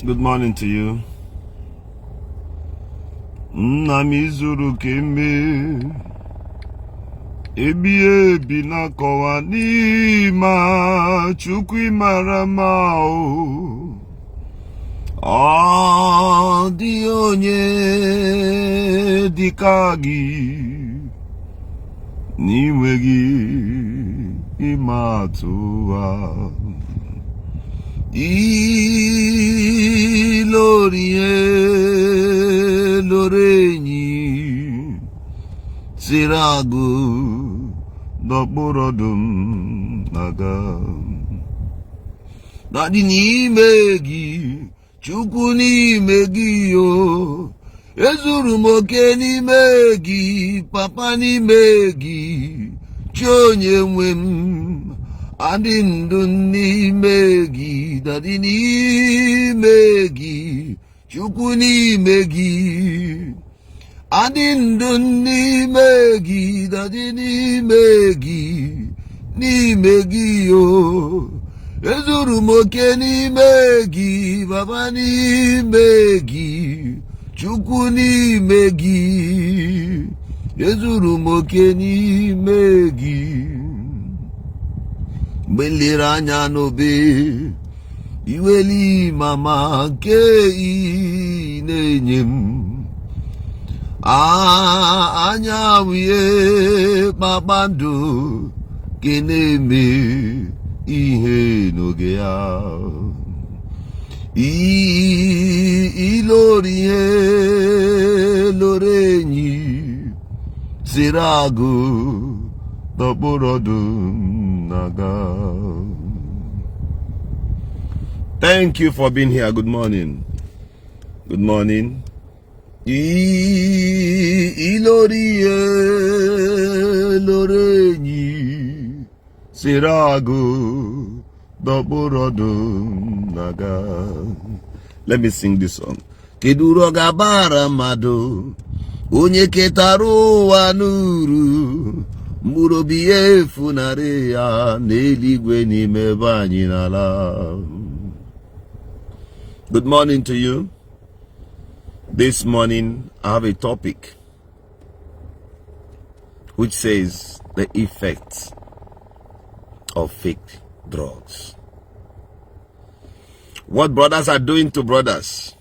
Good morning to you. Namizuru keme ebi na kowa ni ma chukwi maramao di onye dikagi niwegi imatuwa Ilorie lorenyi Isiagu doborodum naga Dadi n'ime gị Chukwu n'ime gị yo Ezuru moke n'ime gị Papa n'ime gị Chi onye nwe m Adị ndụ n'ime gị Dadi n'ime gị Chukwu n'ime gị Adị ndụ n'ime gị Dadi n'ime gị yo Ezuru moke n'ime gị Baba n'ime gị Chukwu n'ime gị Ezuru moke n'ime gị Mgbe nlere anya n'obe iweli mama nke ị na-enye m anya wee kpakpando ke na-eme ihe n'oge ya ilori ihe lore enyi Isiagu doborodum naga. Thank you for being here. Good morning. Good morning. Ilori lorenyi Isiagu doborodum naga. Let me sing this song. Keduro gabara mado onye ketaru ụwa n'uru Murobi efunare ya n'eluigwe n'ime ebe anyị n'ala. Good morning to you. This morning I have a topic which says the effects of fake drugs. What brothers are doing to brothers.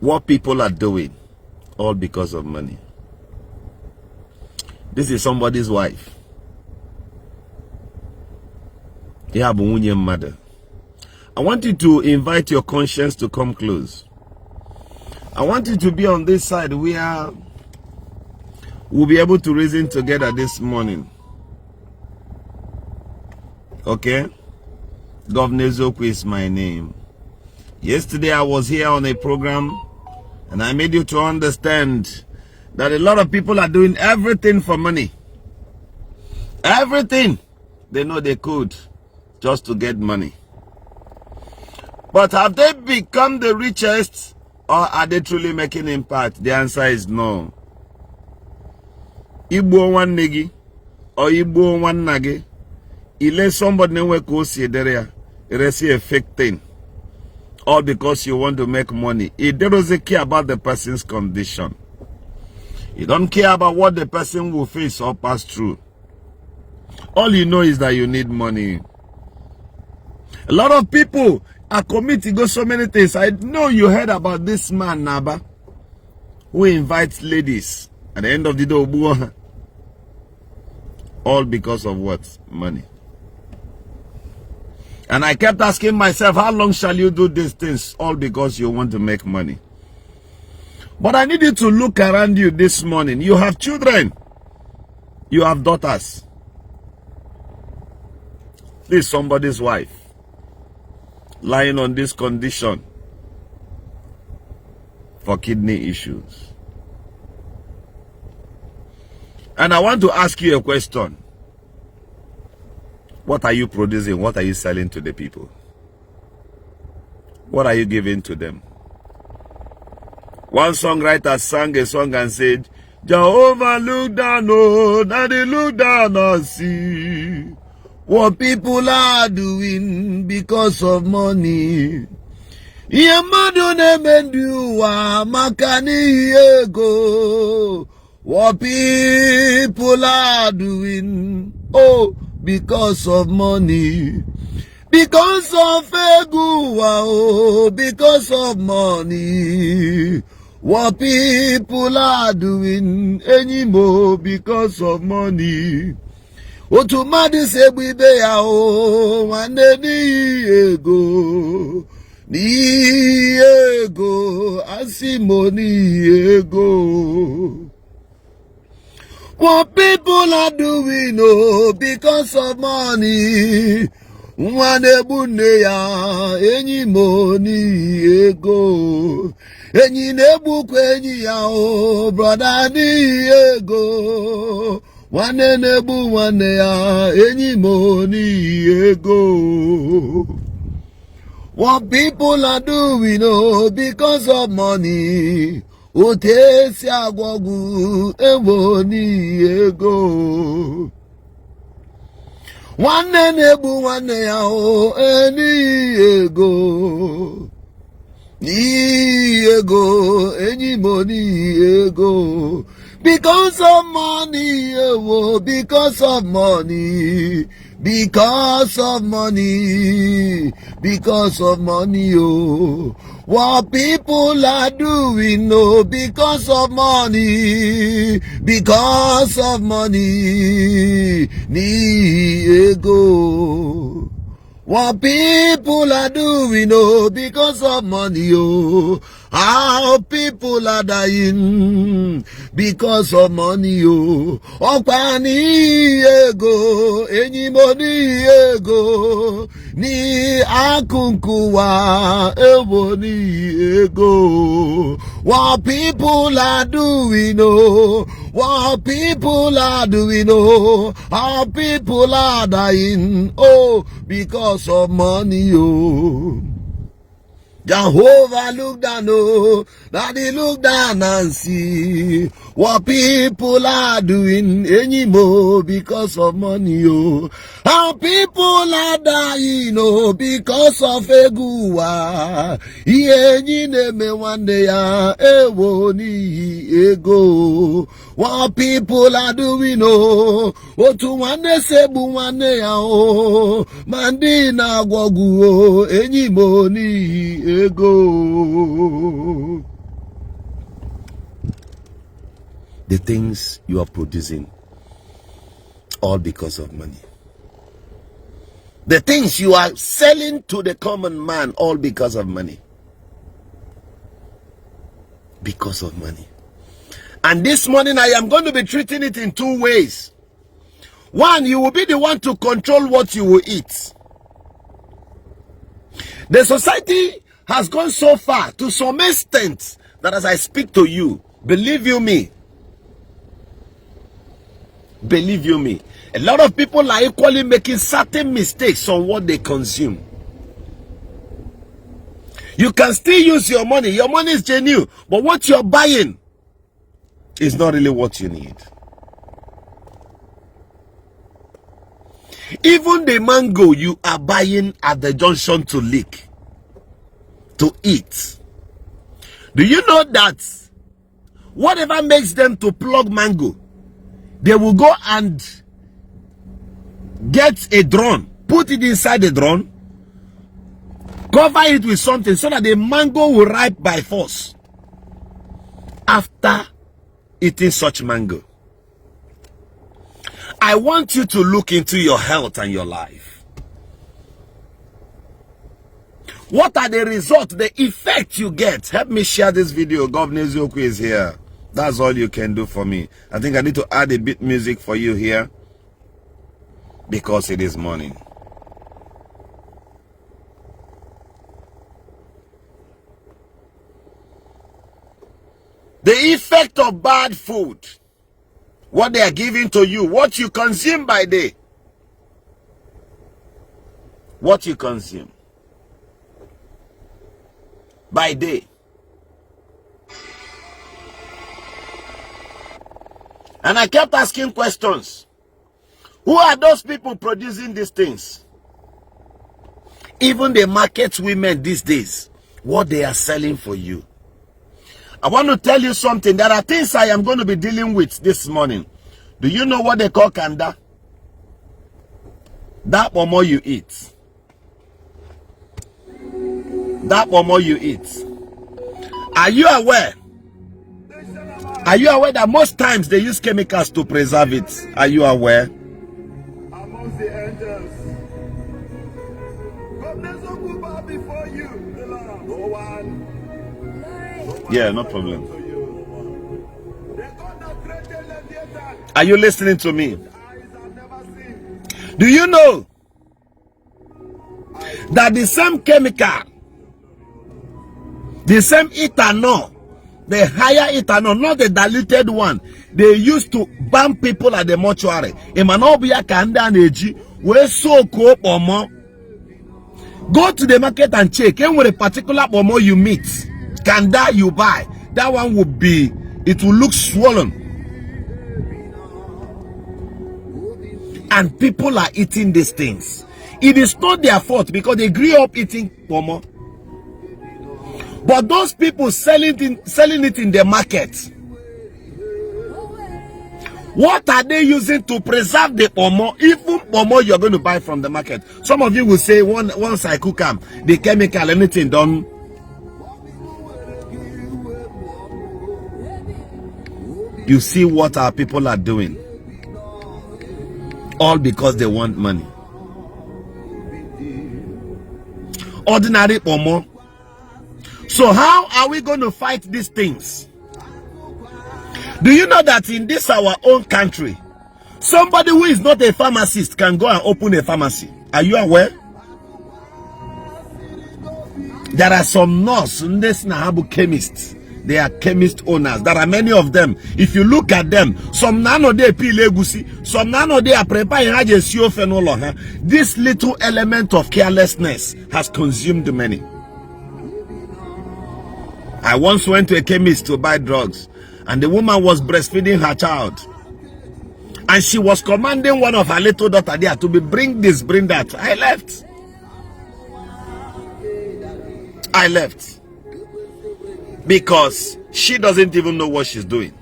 What people are doing, all because of money. This is somebody's wife. Bunye mother. I want you to invite your conscience to come close. I want you to be on this side where we'll be able to reason together this morning. Okay? Governor Zoku is my name. Yesterday I was here on a program and I made you to understand that a lot of people are doing everything for money. Everything they know they could just to get money. But have they become the richest or are they truly making impact? The answer is no. Igbo one negi or Igbo one nage. Ile somebody newe ko si ederea. It a fake thing. All because you want to make money. It doesn't care about the person's condition. You don't care about what the person will face or pass through. All you know is that you need money. A lot of people are committing so many things. I know you heard about this man, Naba, who invites ladies at the end of the day. All because of what? Money. And I kept asking myself, how long shall you do these things? All because you want to make money. But I need you to look around you this morning. You have children. You have daughters. This is somebody's wife lying on this condition for kidney issues. And I want to ask you a question. What are you producing? What are you selling to the people? What are you giving to them? One songwriter sang a song and said, Jehovah look down, oh, Daddy look down and see What people are doing because of money. Yamadu nemenduwa makani ego. What people are doing, oh, because of money. Because of ego, oh, because of money. What people are doing anymore because of money. Otumadi sebibe ya o wane ni ego asimo ni ego. What people are doing because of money. Wane bune ya enyi mo ni ego. Enyi nebu kwenyi ya o brother ni ego. Wane nebu wane ya enyi mo ni ego. What people are doing because of money. Ote si agwagu ewo ni ego. Wane nebu wane ya o eni ego. Ni ego enyi mo ni ego. Because of money, oh, because of money, because of money, because of money, oh. What people are doing, oh, because of money, because of money, ni ego. What people are doing, oh, because of money, oh. How people are dying because of money, oh. Okpani ego, enyi money ego, ni akunkuwa ewo ni ego. What people are doing, oh. What people are doing, oh. How people are dying, oh, because of money, oh. Jehovah look down, oh, Daddy look down and see what people are doing anymore because of money, oh. How people are dying, oh, because of egua. Yenyi neme wande ya ewo ni ego. What people are doing, oh, otu wane sebu wane ya, oh, mandi na gwogu, oh, enyi mo ni ego. The things you are producing, all because of money. The things you are selling to the common man, all because of money. Because of money. And this morning I am going to be treating it in two ways. One, you will be the one to control what you will eat. The society has gone so far to some extent that as I speak to you, believe you me, a lot of people are equally making certain mistakes on what they consume. You can still use your money. Your money is genuine, but what you're buying is not really what you need. Even the mango you are buying at the junction to lick, to eat. Do you know that whatever makes them to plug mango, they will go and get a drum, put it inside the drum, cover it with something so that the mango will ripe by force after eating such mango. I want you to look into your health and your life. What are the results, the effect you get? Help me share this video. Governor Zoku is here. That's all you can do for me. I think I need to add a bit music for you here because it is morning. The effect of bad food, what they are giving to you, what you consume by day. What you consume by day. And I kept asking questions. Who are those people producing these things? Even the market women these days, what they are selling for you. I want to tell you something. There are things I am going to be dealing with this morning. Do you know what they call kanda? That or more you eat. That or more you eat. Are you aware? Are you aware that most times they use chemicals to preserve it? Are you aware? Amongst the angels. God bless you before you. No one. Yeah, no problem. Are you listening to me? Do you know that the same chemical, the same ethanol, the higher ethanol, not the diluted one, they used to burn people at the mortuary? Go to the market and check. And with a particular pomo you meet, kanda you buy, that one will be, it will look swollen. And people are eating these things. It is not their fault because they grew up eating pomo. But those people selling it in the market, what are they using to preserve the pomo? Even pomo you're going to buy from the market. Some of you will say, once I cook them, the chemical, anything done. You see what our people are doing. All because they want money. Ordinary pomo. So how are we going to fight these things? Do you know that in this our own country, somebody who is not a pharmacist can go and open a pharmacy? Are you aware? There are some nurses, chemists. They are chemist owners. There are many of them. If you look at them, some nano they peel egusi, some nano they are preparing phenol. This little element of carelessness has consumed many. I once went to a chemist to buy drugs, and the woman was breastfeeding her child, and she was commanding one of her little daughter there to be bring this, bring that. I left because she doesn't even know what she's doing.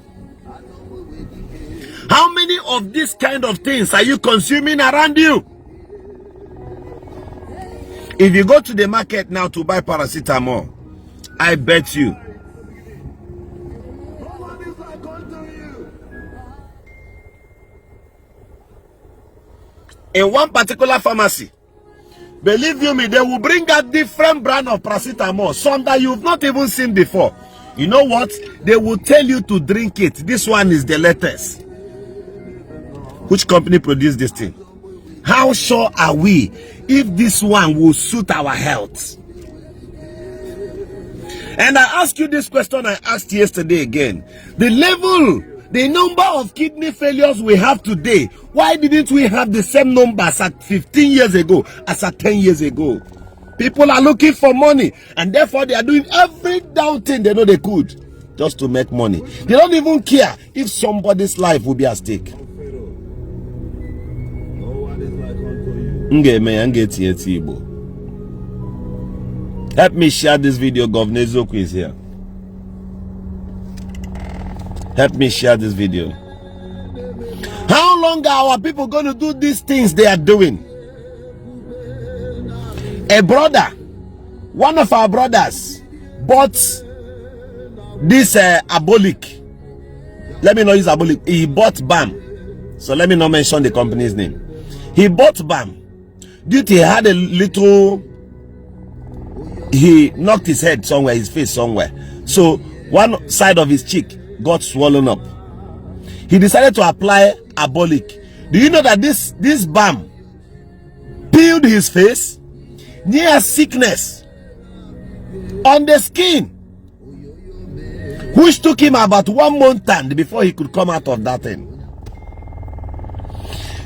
How many of these kind of things are you consuming around you? If you go to the market now to buy paracetamol, I bet you in one particular pharmacy, believe you me, they will bring out different brand of paracetamol, some that you've not even seen before. You know what? They will tell you to drink it. This one is the latest. Which company produced this thing? How sure are we if this one will suit our health? And I ask you this question I asked yesterday again. The level, the number of kidney failures we have today, why didn't we have the same numbers at 15 years ago as at 10 years ago? People are looking for money, and therefore they are doing every down thing they know they could just to make money. They don't even care if somebody's life will be at stake. Help me share this video. Governor Zoku is here. Help me share this video. How long are our people going to do these things they are doing? A brother, one of our brothers, bought this abolic. Let me not use abolic. He bought BAM. So let me not mention the company's name. He bought BAM. Due to he had a little, he knocked his head somewhere, his face somewhere. So one side of his cheek got swollen up. He decided to apply abolic. Do you know that this BAM peeled his face? Near sickness on the skin, which took him about 1 month and before he could come out of that thing.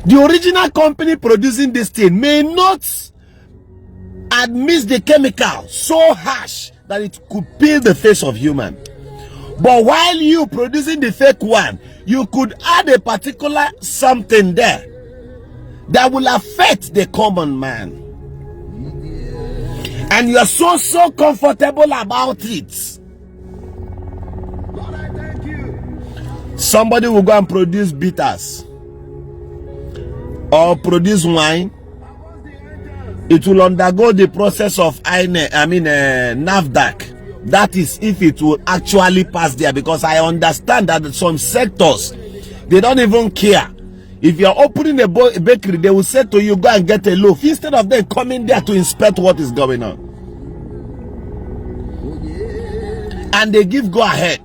The original company producing this thing may not admit the chemical so harsh that it could peel the face of human. But while you producing the fake one, you could add a particular something there that will affect the common man. And you are so comfortable about it. Lord, I thank you. Somebody will go and produce bitters or produce wine. Amongst the angels. It will undergo the process of NAFDAC. That is if it will actually pass there, because I understand that some sectors, they don't even care. If you're opening a bakery, they will say to you, go and get a loaf, instead of them coming there to inspect what is going on. And they give go ahead.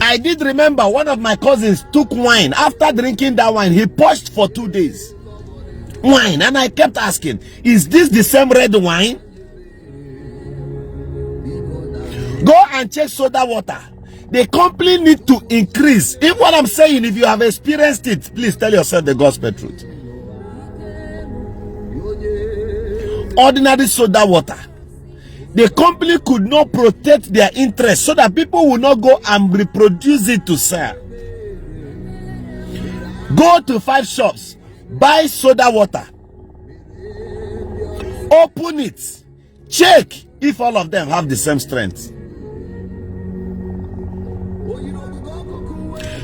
I did remember one of my cousins took wine. After drinking that wine, he purged for 2 days. Wine. And I kept asking, is this the same red wine? Go and check soda water. The company need to increase. If what I'm saying, if you have experienced it, please tell yourself the gospel truth. Ordinary soda water, the company could not protect their interest so that people will not go and reproduce it to sell. Go to 5 shops, buy soda water, open it, check if all of them have the same strength.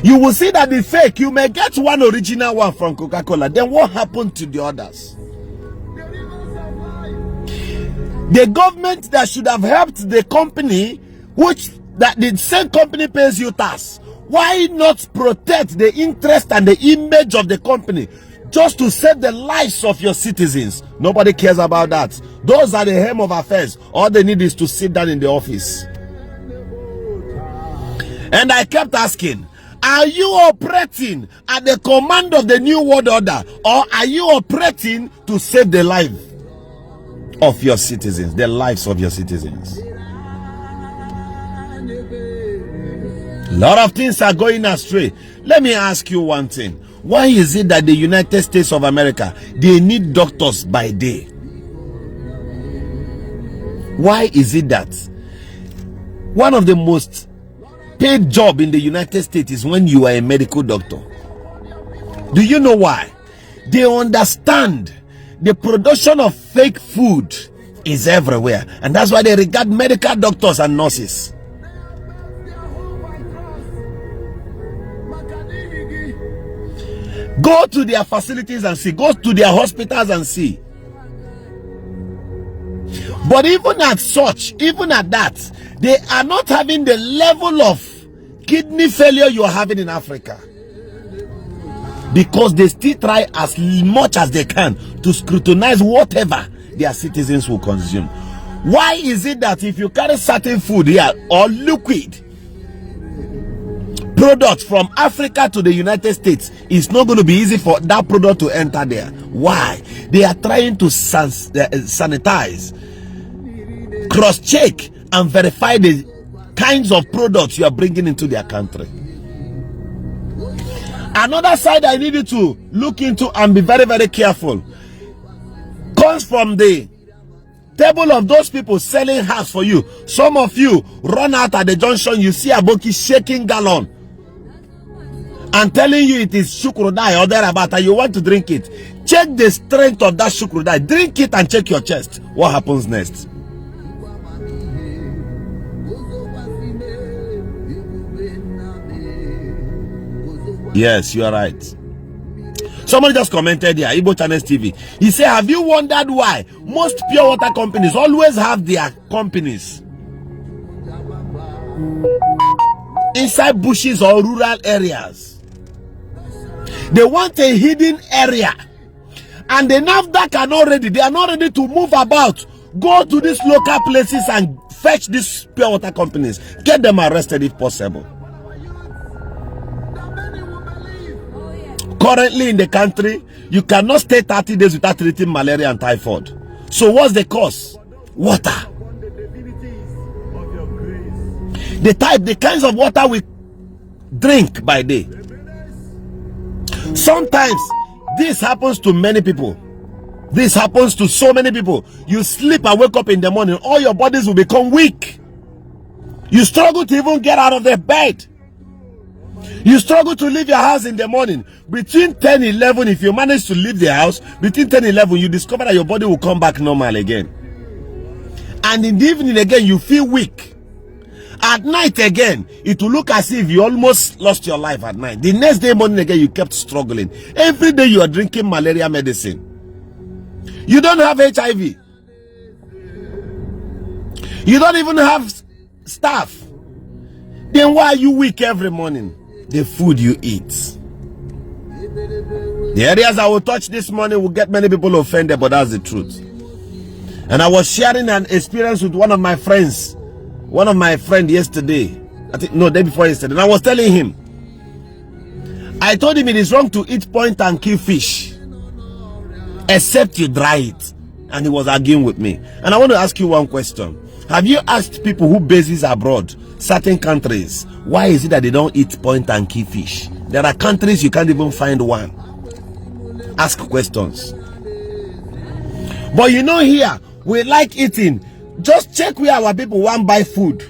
You will see that the fake, you may get one original one from Coca-Cola. Then what happened to the others? The government that should have helped the company, which that the same company pays you tax, why not protect the interest and the image of the company just to save the lives of your citizens? Nobody cares about that. Those are the hem of affairs. All they need is to sit down in the office. And I kept asking, are you operating at the command of the New World Order, or are you operating to save the life of your citizens, the lives of your citizens? A lot of things are going astray. Let me ask you one thing. Why is it that the United States of America, they need doctors by day? Why is it that one of the most paid job in the United States is when you are a medical doctor? Do you know why? They understand the production of fake food is everywhere, and that's why they regard medical doctors and nurses. Go to their facilities and see. Go to their hospitals and see. But even at such, even at that, they are not having the level of kidney failure you are having in Africa, because they still try as much as they can to scrutinize whatever their citizens will consume. Why is it that if you carry certain food here or liquid products from Africa to the United States, it's not going to be easy for that product to enter there? Why? They are trying to sanitize, cross-check and verify the kinds of products you are bringing into their country. Another side I needed to look into and be very careful comes from the table of those people selling house for you. Some of you run out at the junction, you see a boki shaking gallon and telling you it is shukrudai or thereabout, and you want to drink it. Check the strength of that shukrudai, drink it and check your chest. What happens next? Yes, you are right. Somebody just commented here, Igbo Channels TV. He said, have you wondered why most pure water companies always have their companies inside bushes or rural areas? They want a hidden area, and the NAFDAC are not ready. They are not ready to move about. Go to these local places and fetch these pure water companies. Get them arrested if possible. Currently in the country, you cannot stay 30 days without treating malaria and typhoid. So what's the cause? Water. The kinds of water we drink by day. Sometimes this happens to many people. This happens to so many people. You sleep and wake up in the morning, all your bodies will become weak. You struggle to even get out of the bed. You struggle to leave your house in the morning. Between 10 11, if you manage to leave the house, between 10 11, you discover that your body will come back normal again. And in the evening again, you feel weak. At night again, it will look as if you almost lost your life at night. The next day morning again, you kept struggling. Every day you are drinking malaria medicine. You don't have HIV. You don't even have staph. Then why are you weak every morning? The food you eat. The areas I will touch this morning will get many people offended, but that's the truth. And I was sharing an experience with one of my friends yesterday. I think no, day before yesterday. And I was telling him, I told him it is wrong to eat point and kill fish, except you dry it. And he was arguing with me. And I want to ask you one question. Have you asked people who bases abroad, certain countries, why is it that they don't eat point and kill fish? There are countries you can't even find one. Ask questions. But you know, here we like eating. Just check where our people want buy food.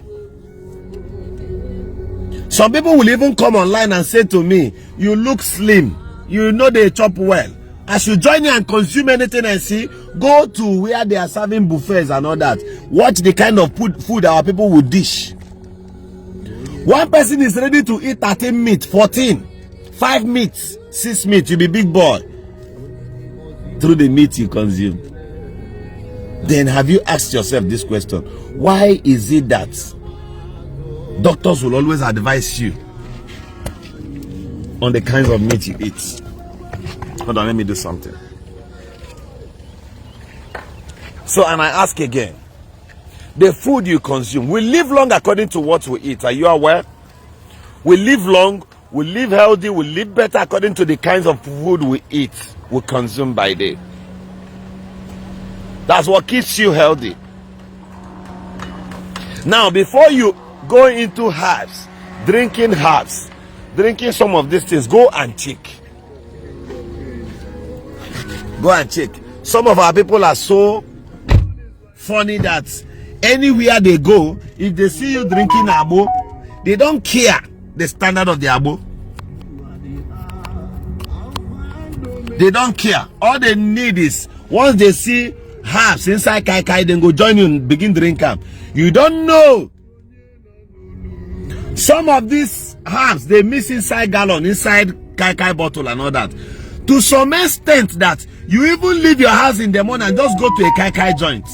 Some people will even come online and say to me, you look slim, you know they chop well. I should join you and consume anything and see. Go to where they are serving buffets and all that. Watch the kind of food our people will dish. One person is ready to eat 13 meat, 14, 5 meats, 6 meat. You be big boy through the meat you consume. Then have you asked yourself this question? Why is it that doctors will always advise you on the kinds of meat you eat? Hold on, let me do something. So, and I ask again, the food you consume, we live long according to what we eat. Are you aware? We live long, we live healthy, we live better according to the kinds of food we eat, we consume by day. That's what keeps you healthy. Now, before you go into herbs, drinking some of these things, go and check. Go and check. Some of our people are so funny that anywhere they go, if they see you drinking agwu, they don't care the standard of the agwu. They don't care. All they need is, once they see herbs inside kai kai, then go join you and begin drink them. You don't know. Some of these herbs, they miss inside gallon, inside kai kai bottle and all that. To some extent that you even leave your house in the morning and just go to a kai kai joint.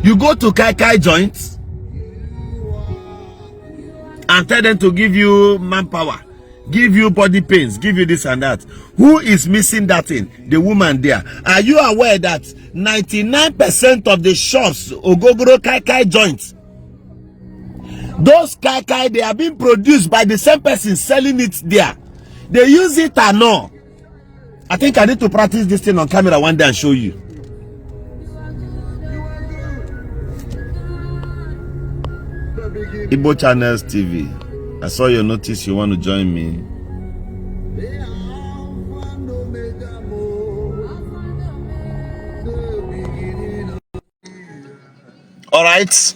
You go to kai kai joints and tell them to give you manpower, give you body pains, give you this and that. Who is missing that thing? The woman there. Are you aware that 99% of the shops, ogogoro kai kai joints, those kai kai, they are being produced by the same person selling it there. They use it or no. I think I need to practice this thing on camera one day and show you. Igbo Channels TV. I saw your notice you want to join me. All right.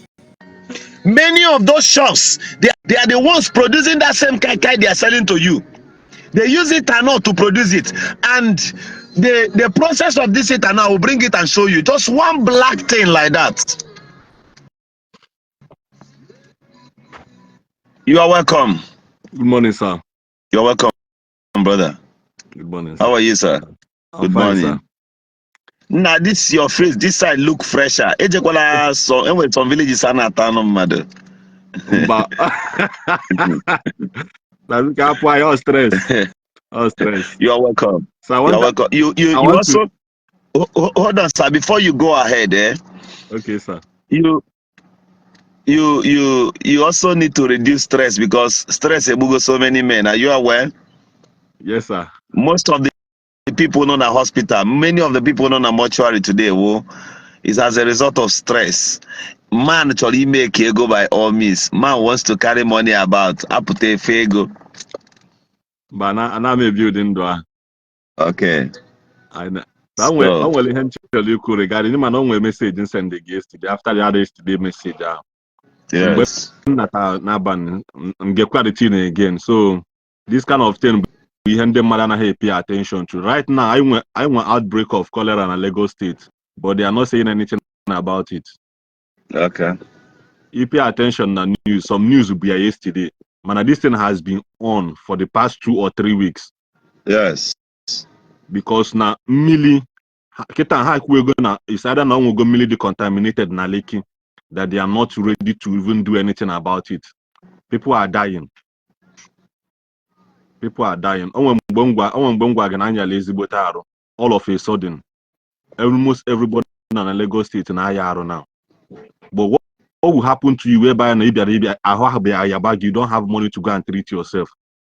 Many of those shops, they are the ones producing that same kai kai they are selling to you. They use it or not to produce it, and the process of this it and I will bring it and show you. Just one black thing like that. You are welcome. Good morning, sir. You're welcome, brother. Good morning, sir. How are you, sir? Good fine, morning. sir. Now, this your face. This side look fresher. Ejekwala so anyway, some villages are not mother. That's why all stress. All stress. You are welcome. So You're welcome. You also hold on, sir. Before you go ahead, Okay, sir. You also need to reduce stress, because stress ebugo so many men. Are you aware? Yes, sir. Most of the people in the hospital, many of the people in the mortuary today, is as a result of stress. Man actually make ego by all means. Man wants to carry money about. Apute fego. But now I'm a building door. Okay. I will tell you regarding him and on message and send the yesterday after the other yesterday message. Yes. Get quality again. So this kind of thing we hand them mother pay attention to. Right now, I want outbreak of cholera in Lagos State, but they are not saying anything about it. Okay. You pay attention to news. Some news will be yesterday. Man, this thing has been on for the past 2 or 3 weeks. Yes. Because now milli kita ha we're gonna it's either now we're gonna decontaminated na Lekki that they are not ready to even do anything about it. People are dying. People are dying. All of a sudden, almost everybody in Lagos State in Ayaro now. But what will happen to you whereby you don't have money to go and treat yourself?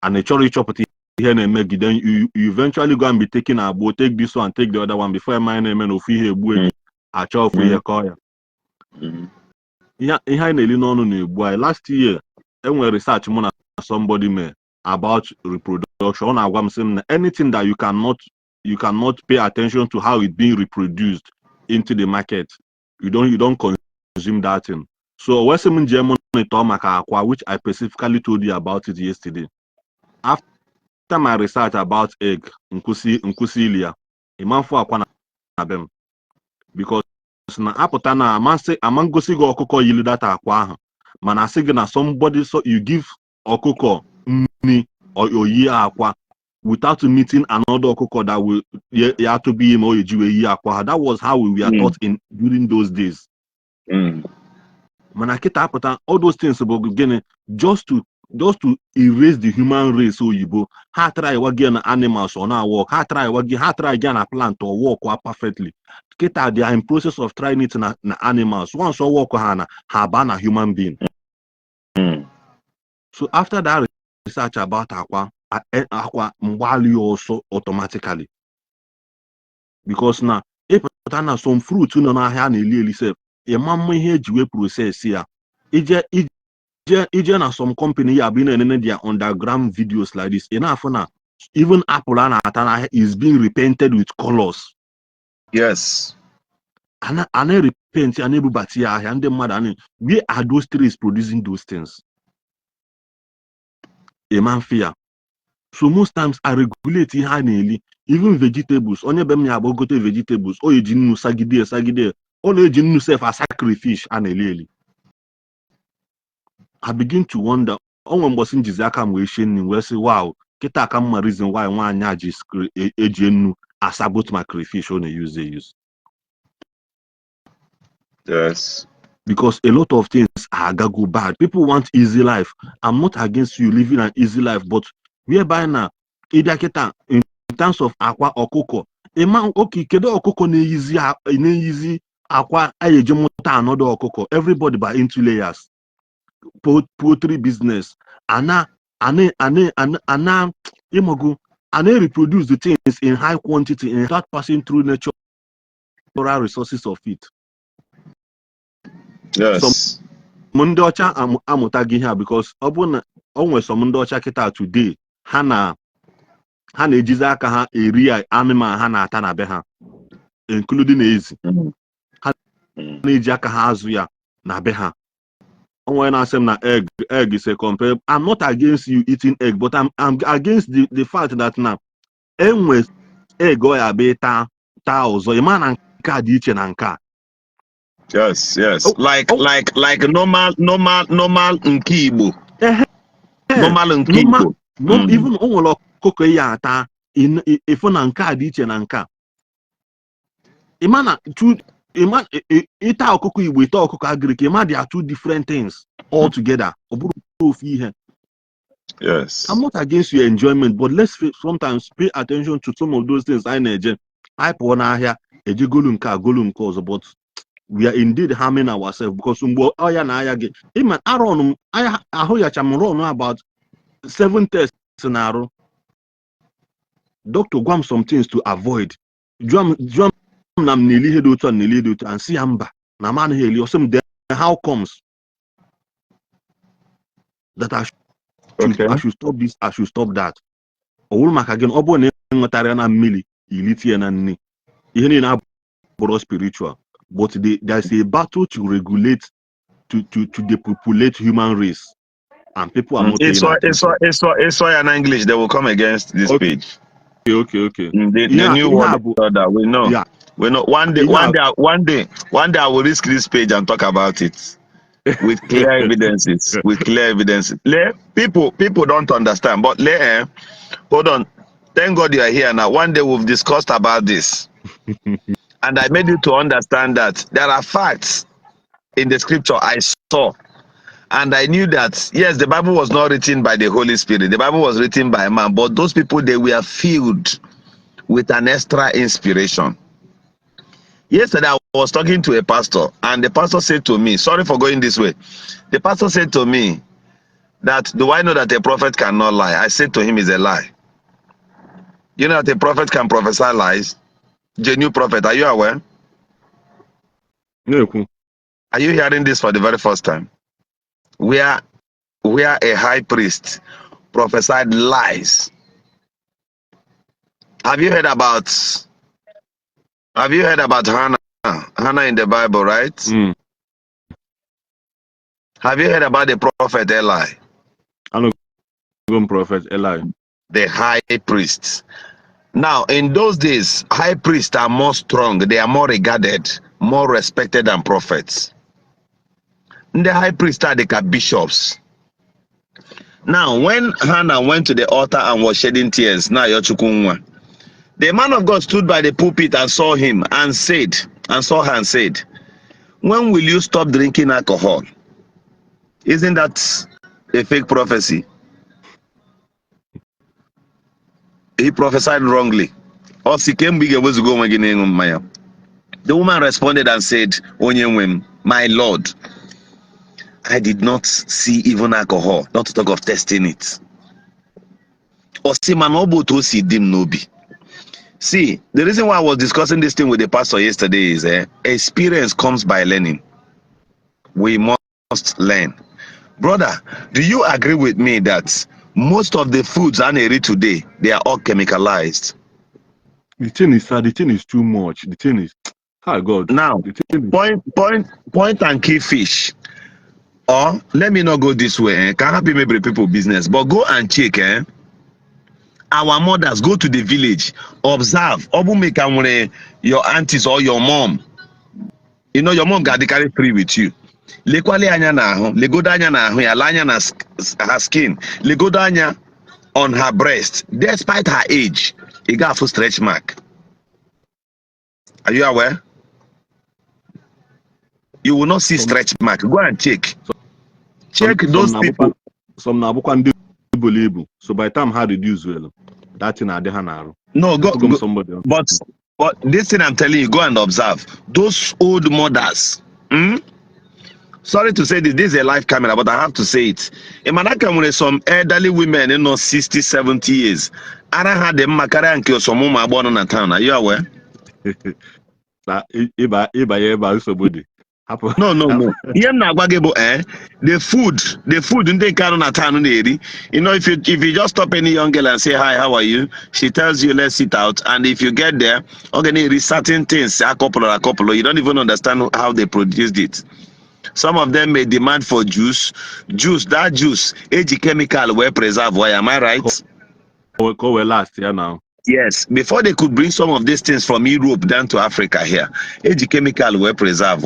And the church here then you eventually go and be taking a boat, take this one, take the other one before my name and last year, when research somebody made about reproduction, I'm saying anything that you cannot pay attention to how it's being reproduced into the market, you don't consume that thing. So what's in German which I specifically told you about it yesterday. After my research about egg, nkusilia, imanfo akwana abem, because na apụta na amangosi go ọkụkọ yili data akwa ahụ, mana asị gị na somebody so you give ọkụkọ nni oyi akwa without meeting another ọkụkọ that will ya to be or eji yi akwa. That was how we were taught during those days. Mana kita apụta all those things bụ gịnị just to erase the human race oyibo. Ha try again animals or now work. Ha try again a plant or work perfectly. Kita they are in process of trying it na animals. Once or work ha ban a human being. So after that research about aqua mwali also automatically. Because now if some fruit no na ha na eli self, a mamma here jiwe process here. Ije na some company have been in their underground videos like this. Enough now, even Apple and Attire is being repainted with colors. Yes. And repaint and everybody and the mother. Where are those trees producing those things? A man fear. So most times I regulate even vegetables. Only bem ya go to vegetables. Oh, you didn't sagide. Only you didn't self a sacrifice and a I begin to wonder, when was in Jizaka we say, wow, kita come reason why one nyajis ejenu asabot my crayfish on they use. Yes. Because a lot of things are go bad. People want easy life. I'm not against you living an easy life, but whereby now, in terms of aqua or cocoa, a man okay, kedo okoko ne easy aqua ayejemota another okoko. Everybody by into layers. Poultry business, ana reproduce the things in high quantity and start passing through natural resources of it. Yes. Some Mundocha amutagi here because always some Mundocha kita today hana ejizaka ha area animal hana atana beha, including easy. Hana ejaka ha azuya na beha. When I say na egg is a compare. I'm not against you eating egg, but I'm against the fact that now enwe egg or beta so a man and card each and car. Yes. Oh, like normal Ndi Igbo. Normal Ndi Igbo. Even all cocoa yata in if on card each and car. Imana two Ima ita okuku Igbo, ita okuku Agric, they are two different things altogether. Yes. I'm not against your enjoyment, but let's sometimes pay attention to some of those things. I here, but we are indeed harming ourselves because about 7 tests scenario. Doctor Guam some things to avoid. Nam nearly head out and see Amba. Naman Haley or some how comes that I should stop this, I should stop that. Or will make again Obon Matariana Milli, Ilitian and Ni. spiritual, but there's a battle to regulate, to depopulate human race, and people are not paying attention. It's in English. They will come against this page. Okay. The new word that we know. Yeah. We know one day I will risk this page and talk about it with clear evidences. With clear evidences. People don't understand, but hold on. Thank God you are here now. One day we've discussed about this, and I made you to understand that there are facts in the scripture I saw, and I knew that yes, the Bible was not written by the Holy Spirit. The Bible was written by a man, but those people, they were filled with an extra inspiration. Yesterday, I was talking to a pastor, and the pastor said to me, sorry for going this way. The pastor said to me that, do I know that a prophet cannot lie? I said to him, it's a lie. You know that a prophet can prophesy lies? Genuine prophet, are you aware? No. Are you hearing this for the very first time? Where a high priest prophesied lies. Have you heard about Hannah? Hannah in the Bible, right? Have you heard about the prophet Eli? I know prophet Eli. The high priest. Now, in those days, high priests are more strong. They are more regarded, more respected than prophets. The high priests are the bishops. Now, when Hannah went to the altar and was shedding tears, the man of God stood by the pulpit and saw him and saw her and said, when will you stop drinking alcohol? Isn't that a fake prophecy? He prophesied wrongly. The woman responded and said, my Lord, I did not see even alcohol, not to talk of testing it. See, the reason why I was discussing this thing with the pastor yesterday is experience comes by learning. We must learn. Brother, do you agree with me that most of the foods I eat today, they are all chemicalized? The thing is, sir, the thing is too much. The thing is, hi God. Now, point and key fish. Or let me not go this way. Can happy maybe people business, but go and check. Our mothers go to the village, observe. Your aunties or your mom. You know your mom got to carry free with you. Lekwale anya na ahu, legodo anya na ahu, ya anya na her skin, legodo anya on her breast. Despite her age, it got a full stretch mark. Are you aware? You will not see stretch mark. Go and check. Check those people. Some Nabukan believe. So by the time I reduce well, that in Adehanaro. No, go somebody else. But this thing I'm telling you, go and observe. Those old mothers. Sorry to say this is a live camera, but I have to say it. In Manaka, with some elderly women, 60, 70 years. I don't have them makara and kill some woman born on a town. Are you aware? No. The food in the car on town. You know, if you just stop any young girl and say hi, how are you? She tells you let's sit out, and if you get there, okay, certain things, a couple, you don't even understand how they produced it. Some of them may demand for juice, age chemical were preserved. Why am I right? Last year now. Yes, before they could bring some of these things from Europe down to Africa here, age chemical were preserved.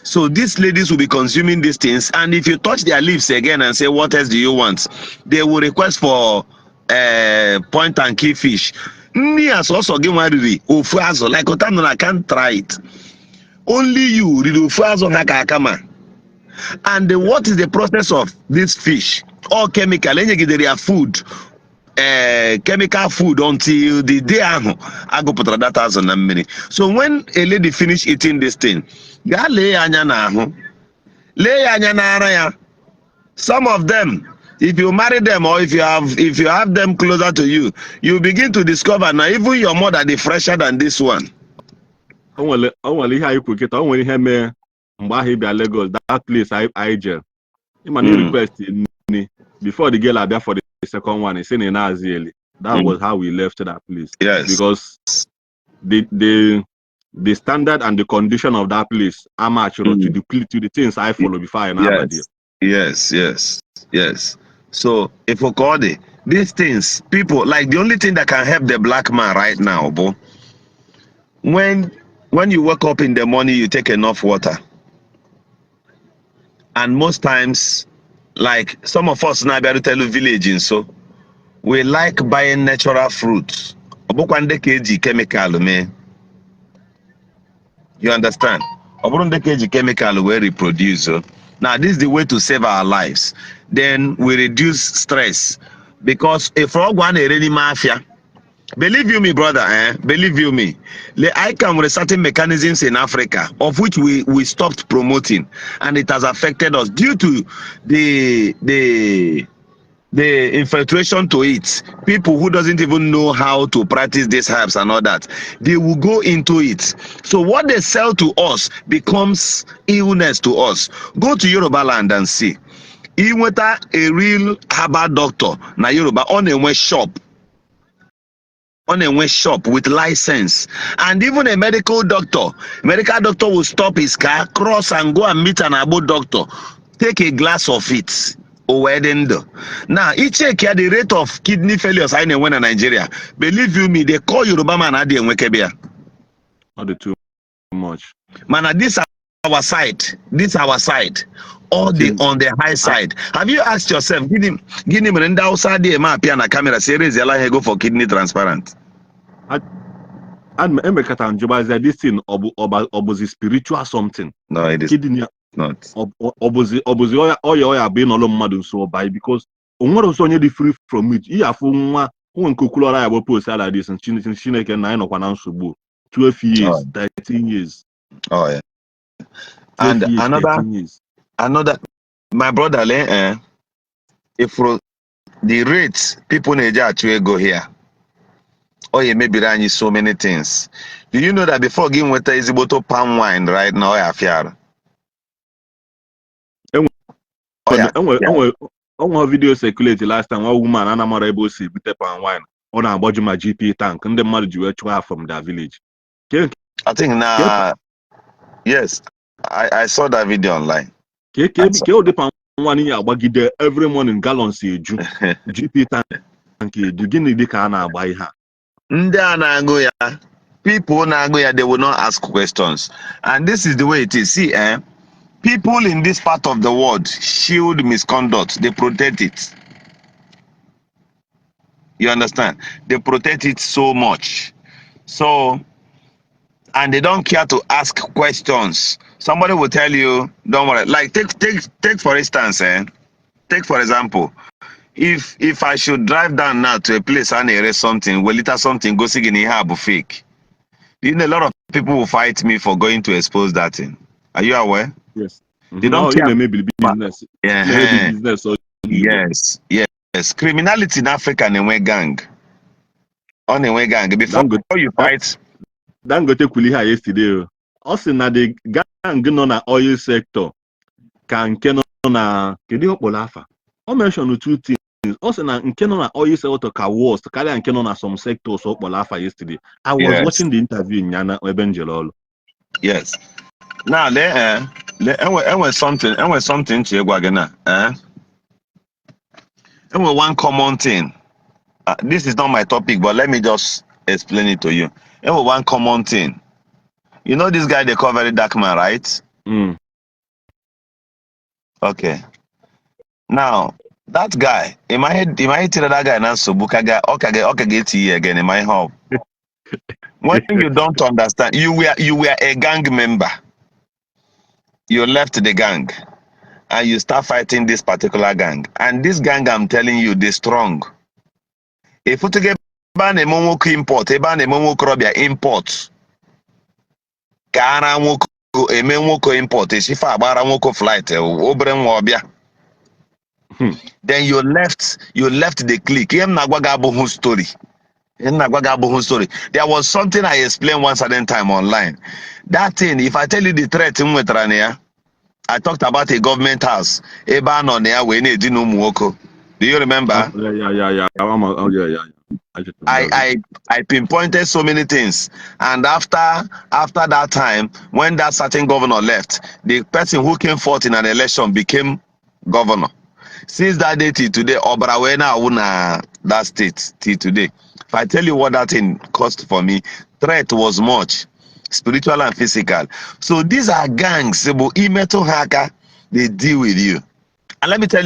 So these ladies will be consuming these things, and if you touch their lips again and say, what else do you want? They will request for point and key fish. Also give like I can't try it. Only you and what is the process of this fish? All chemical, their food. Chemical food until the day I go put that 1,000 minutes. So when a lady finish eating this thing, some of them, if you marry them or if you have them closer to you, you begin to discover now even your mother is fresher than this one. That place I jail. Request before the girl are there for the second one, it's in Nazieli. That was how we left that place. Yes. Because the the standard and the condition of that place are matched to the things I follow before I know Yes. So if we call it these things, people like the only thing that can help the black man right now, Bo, when you wake up in the morning, you take enough water. And most times, like some of us now be tell you villaging, so we like buying natural fruits. Obokwande keji chemical, man. You understand? Obokwande keji chemical we reproduce. Now this is the way to save our lives. Then we reduce stress, because if frog one already mafia. Believe you me, brother, believe you me. I come with certain mechanisms in Africa, of which we stopped promoting, and it has affected us due to the infiltration to it. People who doesn't even know how to practice these herbs and all that, they will go into it. So what they sell to us becomes illness to us. Go to Yoruba land and see. Inweta a real herbal doctor na Yoruba on a shop. On a shop with license, and even a medical doctor will stop his car, cross and go and meet an Abo doctor, take a glass of it. Now each check here the rate of kidney failures I know in Nigeria. Believe you me, they call Yoruba man adi enwekebia. Not too much. Man, this our side. All the on the high side. Have you asked yourself, Gini Mrenda outside the map and a camera series go for kidney transparent? And this thing obuzi spiritual something. No, it is kidney not. Obuzi oya being all mmadụ so by, because onwere also onye dị free from it. You have nwa nke okulora ya bụ post like this and Chineke na ịnọkwa na nsogbu 12 years, 13 years. Oh yeah. And years, another my brother, if the rates people need to go here, yeah, maybe so many things. Do you know that before giving water is about to palm wine right now? On video circulated last time, one woman and a able to beat palm wine on a Bojuma GP tank, and the mother you from that village. I think now, yes, I saw that video online. Every morning gallons GP tank beginning the can buy her. People they will not ask questions, and this is the way it is. See, people in this part of the world shield misconduct. They protect it. You understand? They protect it so much. So, and they don't care to ask questions. Somebody will tell you, don't worry. Like take for instance, take for example, if I should drive down now to a place and erase something, well, it something go see in have fake. You know, a lot of people will fight me for going to expose that thing. Are you aware? Yes. They don't care. Maybe business. Yeah. Business. Yes. Criminality in Africa in a way gang. On a way gang. Before you fight. Don't go to Kuliha yesterday. Also, na the gang no na oil sector can na kedi opolafa. I mentioned two things. Also, na na oil sector ka worst. Kali and na some sectors opolafa yesterday. I was watching the interview in Yana Ebenjelol. Yes. Now and something to Egwagena. And one common thing. This is not my topic, but let me just explain it to you. And one common thing. You know this guy they call very dark man, right? Okay. Now that guy, in my head that guy now so book guy okay get here again in my home. When you don't understand, you were a gang member. You left the gang and you start fighting this particular gang. And this gang, I'm telling you, they're strong. If you get ban a momo import, a ban a momo crobia import. Kana woko a memoko import, a shifa bara woko flight, obren wobia. Then you left the clique. Story. There was something I explained one certain time online. That thing, if I tell you the threat in Wetrania, I talked about a government house. A ban on there when they didn't know Muoko. Do you remember? Yeah. I pinpointed so many things, and after that time, when that certain governor left, the person who came forth in an election became governor. Since that day till today, Obrawena Una that state till today. If I tell you what that thing cost for me, threat was much, spiritual and physical. So these are gangs, Imeto Haka, they deal with you. And let me tell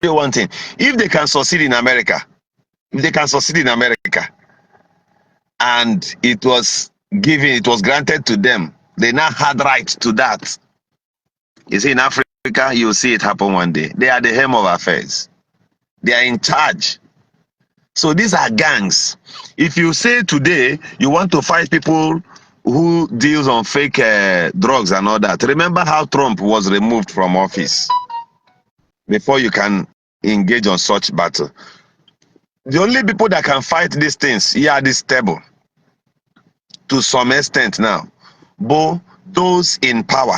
you one thing: if they can succeed in America, and it was granted to them, they now had right to that. You see, in Africa, you'll see it happen one day. They are the helm of affairs. They are in charge. So these are gangs. If you say today you want to fight people who deals on fake drugs and all that, remember how Trump was removed from office before you can engage on such battle. The only people that can fight these things here at this table, to some extent now, but those in power.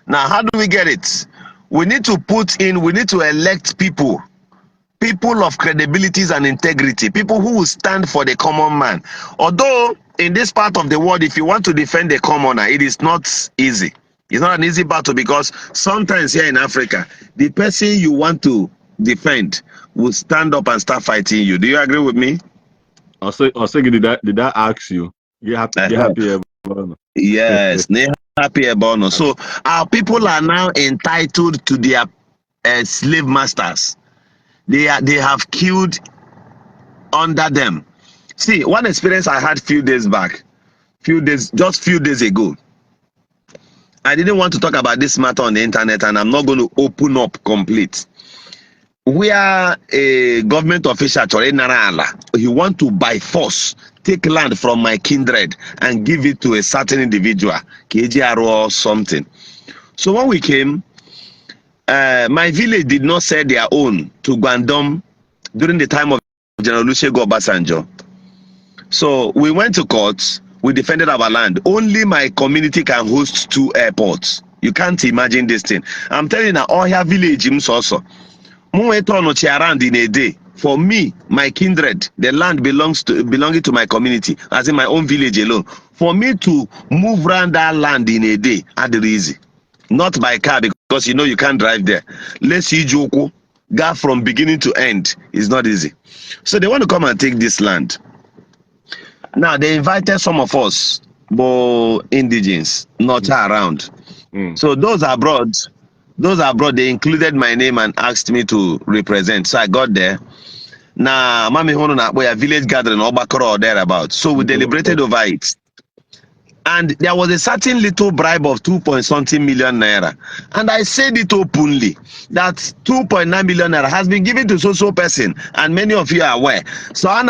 Now, how do we get it? We need to elect people of credibilities and integrity, people who will stand for the common man. Although, in this part of the world, if you want to defend the commoner, it is not easy. It's not an easy battle, because sometimes here in Africa, the person you want to defend will stand up and start fighting you. Do you agree with me? Did I ask you? You happy? Yes, they happy about. So our people are now entitled to their slave masters. They have killed under them. See, one experience I had few days ago. I didn't want to talk about this matter on the internet, and I'm not going to open up complete. Where a government official, he want to by force take land from my kindred and give it to a certain individual, KGR or something. So when we came, my village did not sell their own to Guangdong during the time of General Olusegun Obasanjo. So we went to court. We defended our land. Only my community can host 2 airports. You can't imagine this thing. I'm telling you now, Oya village also. Around in a day. For me, my kindred, the land belonging to my community, as in my own village alone. For me to move around that land in a day, that's easy. Not by car, because you can't drive there. Let's see Joko, go from beginning to end. It's not easy. So they want to come and take this land. Now they invited some of us, but indigenes, not around. So those abroad, they included my name and asked me to represent. So I got there. Now, Mami Hono na a village gathering or Bakoro or thereabouts. So we deliberated over it. And there was a certain little bribe of 2.something million naira. And I said it openly that 2.9 million naira has been given to so person, and many of you are aware. So I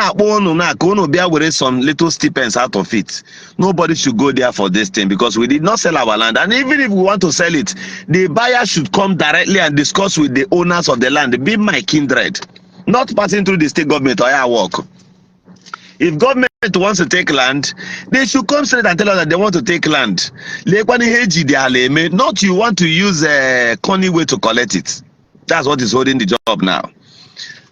with some little stipends out of it. Nobody should go there for this thing, because we did not sell our land. And even if we want to sell it, the buyer should come directly and discuss with the owners of the land, be my kindred, not passing through the state government or our work. If government wants to take land, they should come straight and tell us that they want to take land. Not you want to use a corny way to collect it. That's what is holding the job now.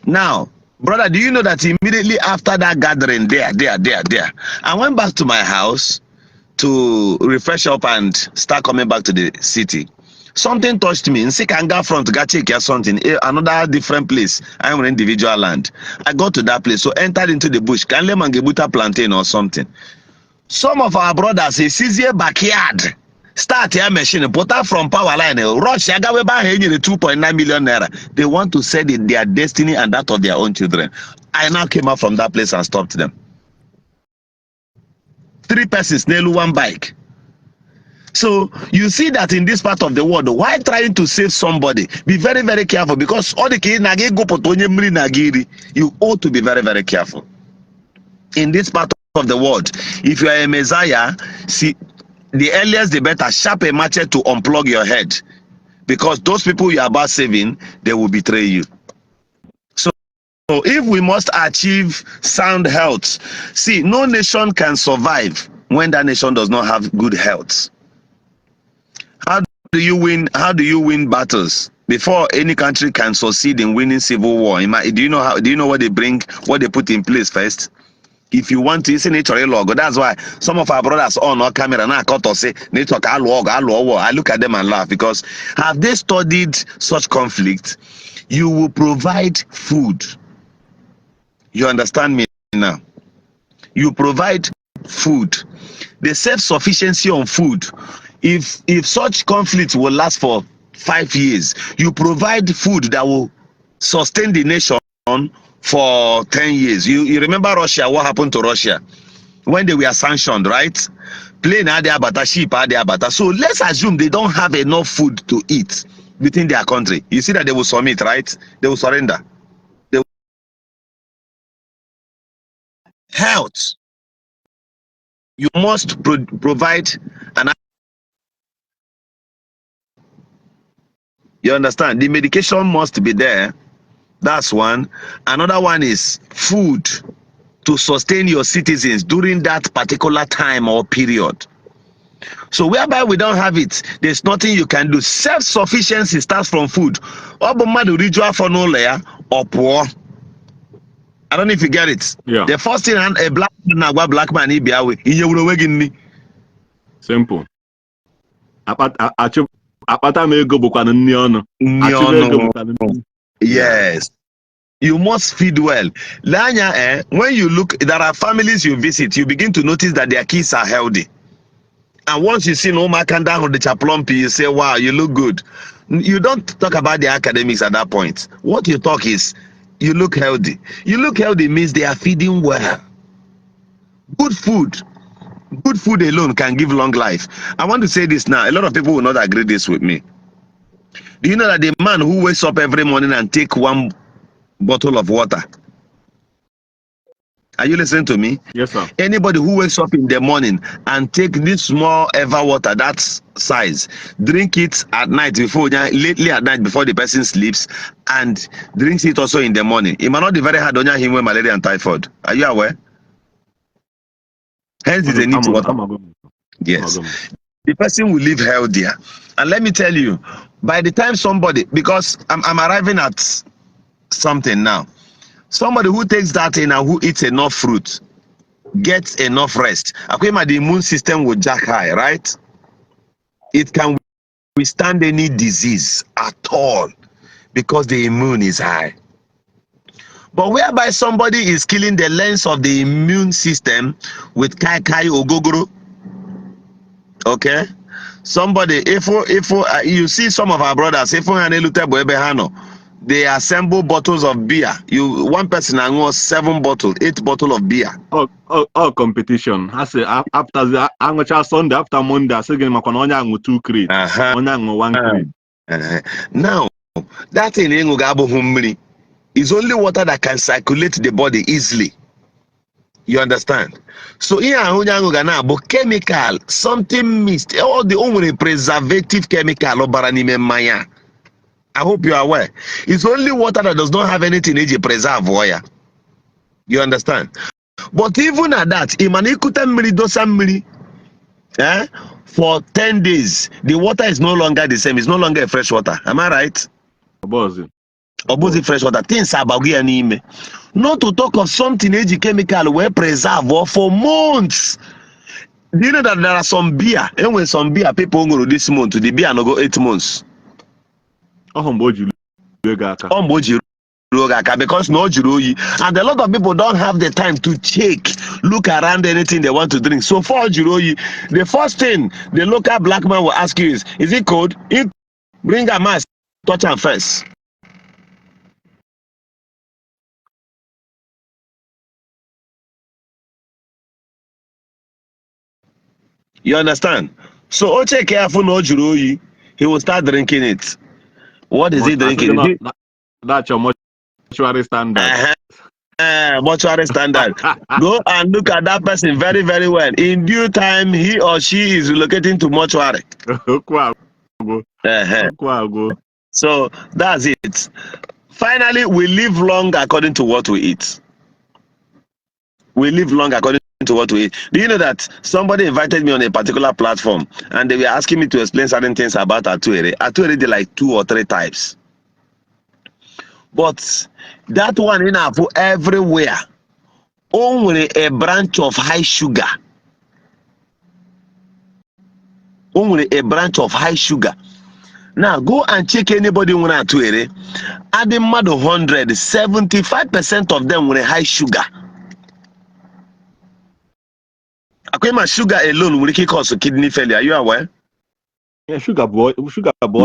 Now, brother, do you know that immediately after that gathering I went back to my house to refresh up and start coming back to the city. Something touched me. In Sikanga front, go check something. Another different place. I am an individual land. I got to that place, so entered into the bush. Can le mangebuta plantain or something. Some of our brothers is easier backyard. Start your machine, put out from power line. Rush, I got 2.9 million naira. They want to set their destiny and that of their own children. I now came out from that place and stopped them. 3 persons, nearly 1 bike. So you see that in this part of the world, while trying to save somebody, be very, very careful, because all the kids you ought to be very, very careful. In this part of the world, if you are a messiah, see, the earliest the better, sharp a machete to unplug your head, because those people you are about saving, they will betray you. So if we must achieve sound health, see, no nation can survive when that nation does not have good health. How do you win battles? Before any country can succeed in winning civil war, do you know what they put in place first? If you want to, it's nature log. That's why some of our brothers on our camera now cut us say nature war. I look at them and laugh because have they studied such conflict? You will provide food. You understand me now? You provide food. The self-sufficiency on food. If such conflict will last for 5 years, you provide food that will sustain the nation for 10 years. You remember Russia, what happened to Russia when they were sanctioned, right? Plane had their butter, sheep had their butter. So let's assume they don't have enough food to eat within their country. You see that they will submit, right? They will surrender. Health. You must provide an. You understand? The medication must be there. That's one. Another one is food to sustain your citizens during that particular time or period. So whereby we don't have it, there's nothing you can do. Self-sufficiency starts from food. Or poor. I don't know if you get it. Yeah. The first thing a black man Simple. Akpata m ego bụkwa nni ọnụ. Yes. You must feed well. Lanya, when you look, there are families you visit, you begin to notice that their kids are healthy. And once you see no makanda on the chaplumpy, you say, wow, you look good. You don't talk about the academics at that point. What you talk is, you look healthy. You look healthy means they are feeding well. Good food. Good food alone can give long life. I want to say this now. A lot of people will not agree this with me. Do you know that the man who wakes up every morning and take 1 bottle of water? Are you listening to me? Yes, sir. Anybody who wakes up in the morning and take this small ever water, that size, drink it at night lately at night before the person sleeps, and drinks it also in the morning. It might not be very hard on him with malaria and typhoid. Are you aware? Hence, it's a need water. Yes. The person will live healthier. And let me tell you, by the time somebody, because I'm arriving at something now, somebody who takes that in and who eats enough fruit, gets enough rest, the immune system will jack high, right? It can withstand any disease at all because the immune is high. But whereby somebody is killing the lens of the immune system with kai or gogoro, okay? Somebody, if you see some of our brothers, they assemble bottles of beer. One person has 7 bottles, 8 bottles of beer. All competition. I say after Sunday, after Monday, I say again, 2 crates, 1 crate. Now, that in is only water that can circulate the body easily. You understand? So here chemical, something mixed, all the only preservative chemical. I hope you are aware. It's only water that does not have anything to preserve. You understand? But even at that, for 10 days, the water is no longer the same. It's no longer fresh water. Am I right? Opposite fresh water. Things are baggy. Not to talk of something chemical where preserve for months. Do you know that there are some beer? And when some beer people go this month, the beer no go 8 months. Because no juroyi, and a lot of people don't have the time to look around anything they want to drink. So for juroyi, the first thing the local black man will ask you is it cold? Bring a mask, touch and first. You understand? So Oche careful no juroyi, he will start drinking it. What is he drinking? That's your mortuary standard. Mortuary standard. Go and look at that person very, very well. In due time, he or she is relocating to mortuary. So that's it. Finally, we live long according to what we eat. We live long according to what we eat. Do you know that somebody invited me on a particular platform and they were asking me to explain certain things about Attire? Attire, they like 2 or 3 types. But that one in Afu everywhere, only a branch of high sugar. Only a branch of high sugar. Now go and check anybody when Attire. Adding more than 100, 75% of them with high sugar. Akwema sugar alone will cause kidney failure. Are you aware? Yeah, sugar boy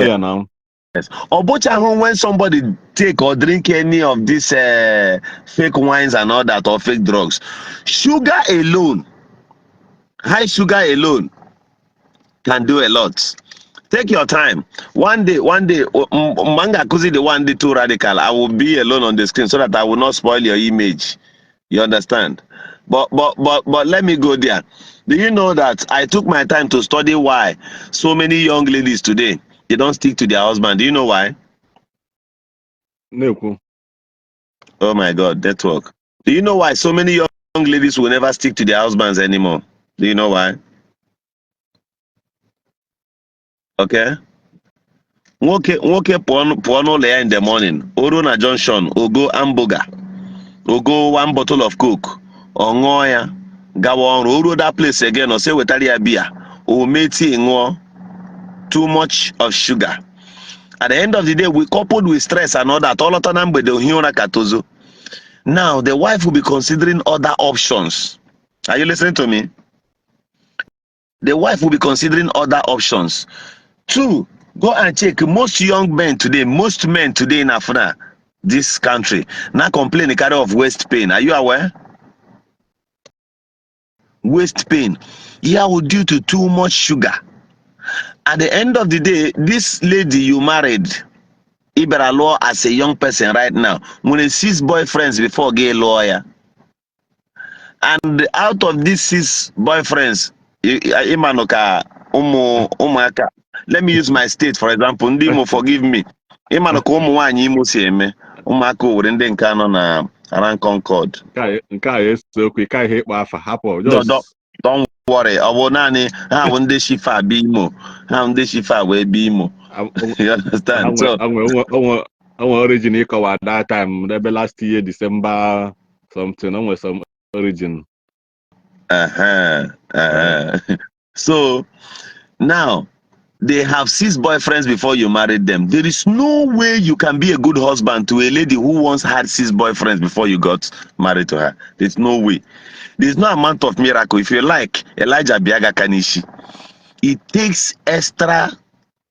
Yeah. now. Yes. Or when somebody take or drink any of these fake wines and all that, or fake drugs, sugar alone, high sugar alone, can do a lot. Take your time. One day, manga kuzi the one day too radical. I will be alone on the screen so that I will not spoil your image. You understand? But let me go there. Do you know that I took my time to study why so many young ladies today they don't stick to their husband? Do you know why? No. Oh my God, network. Do you know why so many young ladies will never stick to their husbands anymore? Do you know why? Okay. Nwoke pụọ n'ụlọ ya in the morning. Oru na junction, ogo hamburger, ogo 1 bottle of coke, ọ ṅụọ ya, gawa ọrụ. Oru that place again, or say wetara ya beer, o meti ṅụọ too much of sugar. At the end of the day, we coupled with stress and all that, all of them with the hiora katozo. Now the wife will be considering other options. Are you listening to me? The wife will be considering other options. 2, go and check most young men today, most men today in Africa, this country, now complain the carry of waist pain. Are you aware? Waist pain. Yeah, due to too much sugar. At the end of the day, this lady you married, Ibera law as a young person right now, when he sees boyfriends before gay lawyer, and out of these 6 boyfriends, Imanoka, Umaka, let me use my state for example. Ndi Igbo, forgive me. Imanoka Umuwanyi Imo Sieme, Umaka Urende Nkano na around Concord. Don't worry. I will not how when they shifa be mo, how they shifa will be mo. You understand? So our origin at that time, maybe last year, December something, with some origin. So now they have 6 boyfriends before you married them. There is no way you can be a good husband to a lady who once had 6 boyfriends before you got married to her. There's no way. There's no amount of miracle. If you like Elijah Biaga Kanishi, it takes extra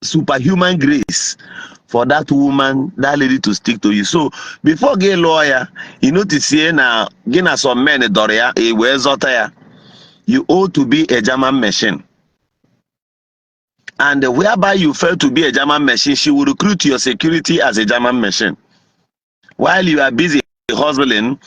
superhuman grace for that woman, that lady to stick to you. So before gay lawyer, you notice here now, gina some men doria a wezotaya. You ought to be a German machine. And whereby you fail to be a German machine, she will recruit your security as a German machine. While you are busy hustling,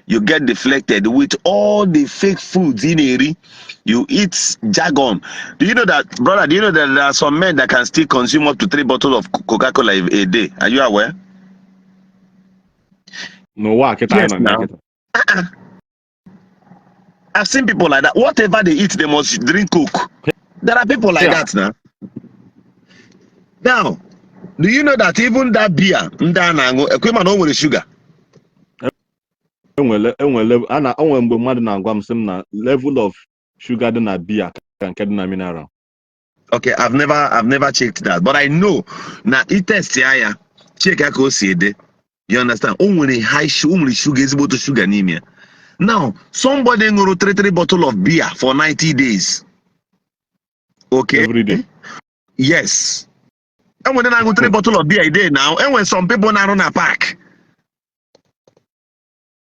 you get deflected with all the fake foods in Iri. You eat jargon. Do you know that, brother? Do you know that there are some men that can still consume up to 3 bottles of Coca-Cola a day? Are you aware? No, what? Yes, now. I've seen people like that. Whatever they eat, they must drink Coke. There are people like that now. Now, do you know that even that beer, equipment over the sugar? Level of sugar in a beer can get in a mineral. Okay, I've never checked that, but I know now it test ya check ako see. You understand? Only high sugar, only sugar is about to sugar anemia. Now, somebody ngoro 3 bottle of beer for 90 days. Okay. Every day. Yes. And when I go 3 bottle of beer a day now, and when some people now run a pack.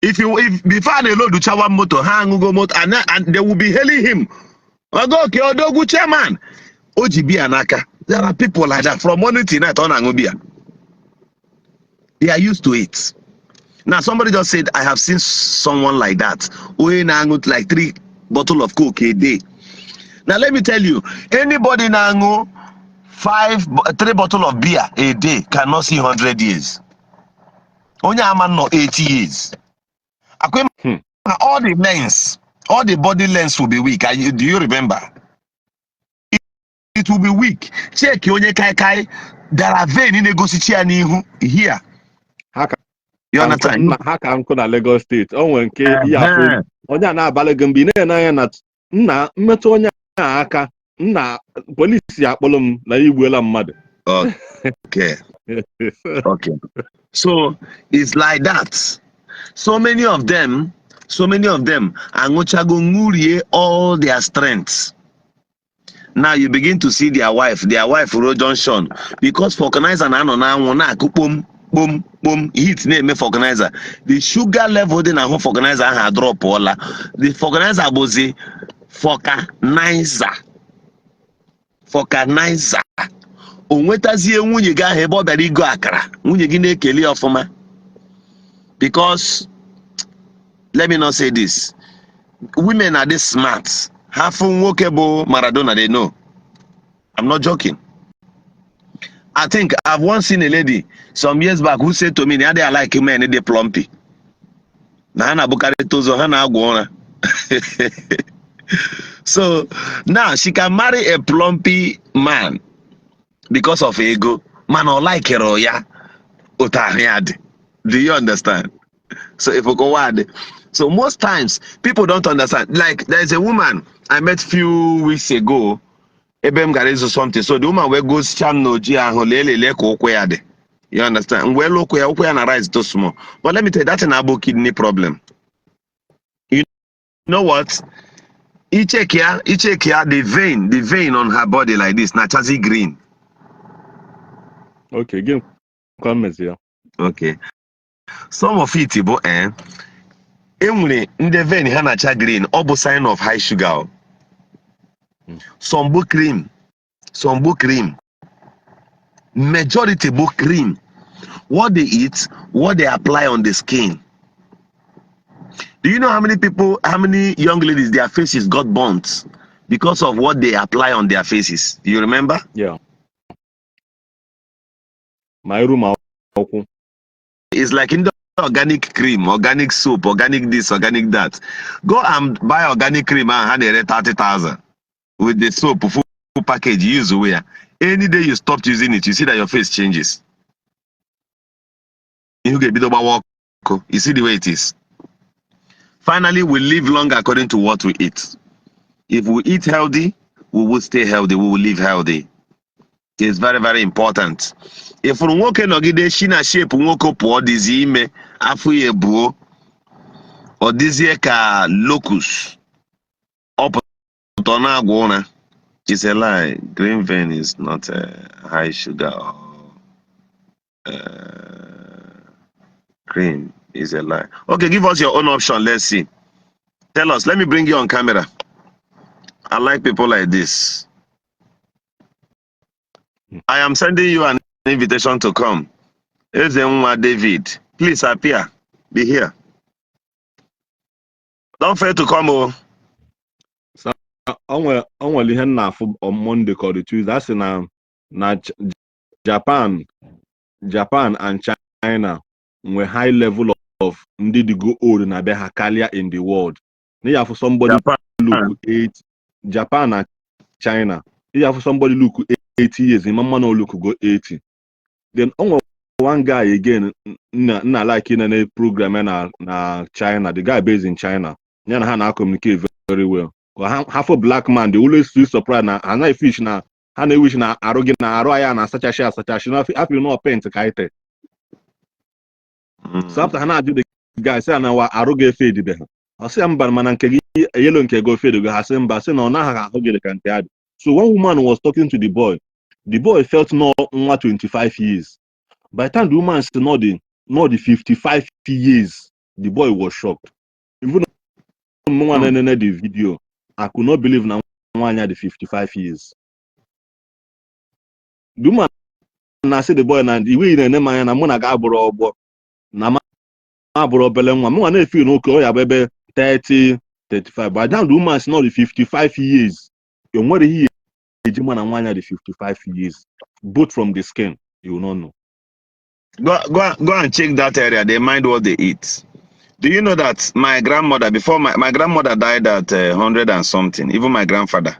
If before they load the chawa motor, hang go motor, and they will be hailing him. Okay, Odogu chairman. OGB Anaka. There are people like that from morning to night on Angobia. They are used to it. Now somebody just said, I have seen someone like that who with like 3 bottles of Coke a day. Now let me tell you, anybody now 3 bottles of beer a day cannot see 100 years. Only a man no 80 years. all the lengths, all the body lengths will be weak. Do you remember? It will be weak. Check onye kai kai. There are vein in negosichi anihu here. You understand? Ha ka nkụ na Lagos State. O nwere nke ihe afọ Uh-huh. onye a na-abalị gị mgbe ị na-anya na nna mmetụ onye a aka nna polisi akpọrọ m na igbuela mmadụ. Okay. Okay. So it's like that. So many of them angochago ngurie all their strengths. Now you begin to see their wife Ro Junction, because Falconizer na boom boom boom hit name Falconizer. The sugar level in a Falconizer ha drop all. The Falconizer bozi Falconizer. Onwetazie nwunye ga ahụ ebe ọ bịara igo akara, nwunye gị na-ekeli ọfụma. Because let me not say this, women are this smart. Half nwoke bụ Maradona, they know. I'm not joking. I think I've once seen a lady some years back who said to me, "They are like men, they plumpy." Na hana bukari tozo hana agwona. So now she can marry a plumpy man because of ego. Man or like her or ya utahiyad. Do you understand? So if we go wide, so most times people don't understand. Like there's a woman I met few weeks ago. Ebem garezo something. So the woman where goes channel ji lele ko. You understand? Well, okay, na rise too small. But let me tell you, that's an abo kidney problem. You know what? You check here, the vein on her body like this, naturally green. Okay, give comments here. Okay. Some of it, Emily, in the vein, hanacha green, all sign of high sugar. Some book cream. Majority book cream. What they eat, what they apply on the skin. Do you know how many young ladies, their faces got burnt because of what they apply on their faces? Do you remember? Yeah. My room. It's like in the organic cream, organic soap, organic this, organic that. Go and buy organic cream and hand it 30,000 with the soap full package you use where. Any day you stop using it, you see that your face changes. You get you see the way it is. Finally, we live long according to what we eat. If we eat healthy, we will stay healthy, we will live healthy. It's very, very important. If we nwoke nọgide shi na shape nwoke pụọ dịzi ime afọ ya ebuo ọ dịzie ka locus ọ pụta na agwụ ụra. It's a lie. Green vein is not high sugar or cream. Is a lie. Okay, give us your own option. Let's see. Tell us. Let me bring you on camera. I like people like this. I am sending you an invitation to come. Ezenwa David, please appear. Be here. Don't fail to come. Oh. So, only here now for on Monday or the Tuesday. That's na Japan and China were high level of Ndi Igbo old na be hakalia in the world. Now for somebody look 8 Japan and China. You for somebody look 80 years. Mama no look go 80. Then one guy again na like in a program na China. The guy based in China. Yana na communicate very well. Half a black man, they always feel surprised na and I fish na and wish na arogi na aroya na such a share no happy no paint kaite. So after Hana do the guy say na wa aroge fade be. I say mba man nke yellow nke go fade go say mba say no na ha oge kan te. So one woman was talking to the boy. The boy felt no 25 years. By the time the woman said not the 55 years, the boy was shocked. Even the video, I could not believe now one had the 55 years. The woman I said the boy and the way in the man and Mona Gabro Nama Belemwa, Mona feel no clear baby 30, 35. By the time the woman is not the 55 years, you what he the man and one had the 55 years, both from the skin, you will not know. Go and check that area. They mind what they eat. Do you know that my grandmother, before my grandmother died at 100 and something, even my grandfather,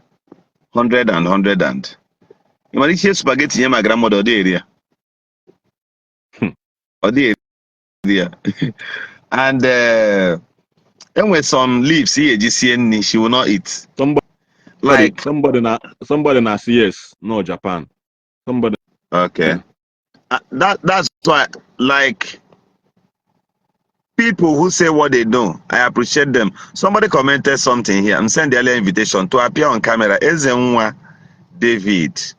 100 and 100 and. You might hear spaghetti near my grandmother or the area. Or the area. And then with some leaves, she will not eat. Somebody na CS, no Japan. Somebody. Okay. That's why, like, people who say what they know, I appreciate them. Somebody commented something here. I'm sending the earlier invitation to appear on camera. Ezenwa David.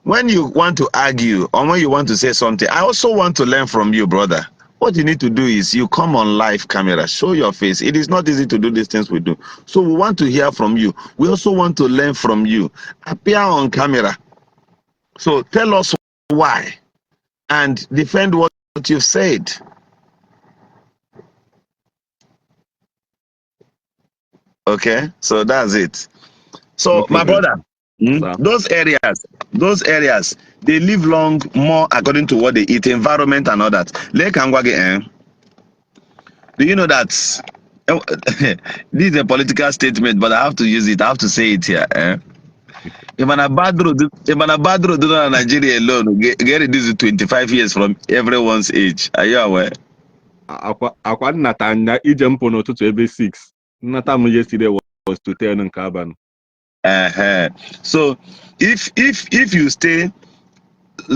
When you want to argue or when you want to say something, I also want to learn from you, brother. What you need to do is you come on live camera, show your face. It is not easy to do these things we do. So we want to hear from you. We also want to learn from you. Appear on camera. So tell us why and defend what you've said. Okay, so that's it. So No my problem. brother, Sir. those areas, they live long more according to what they eat, environment and all that. Lake Angwage, do you know that this is a political statement, but I have to use it. I have to say it here. If an abadro do not Nigeria alone, get reduced to 25 years from everyone's age. Are you aware? Akwa nnata anya ije mpụ n'ụtụtụ ebe 6. Nnata m yesterday was to 10 nke abalị. So if you stay,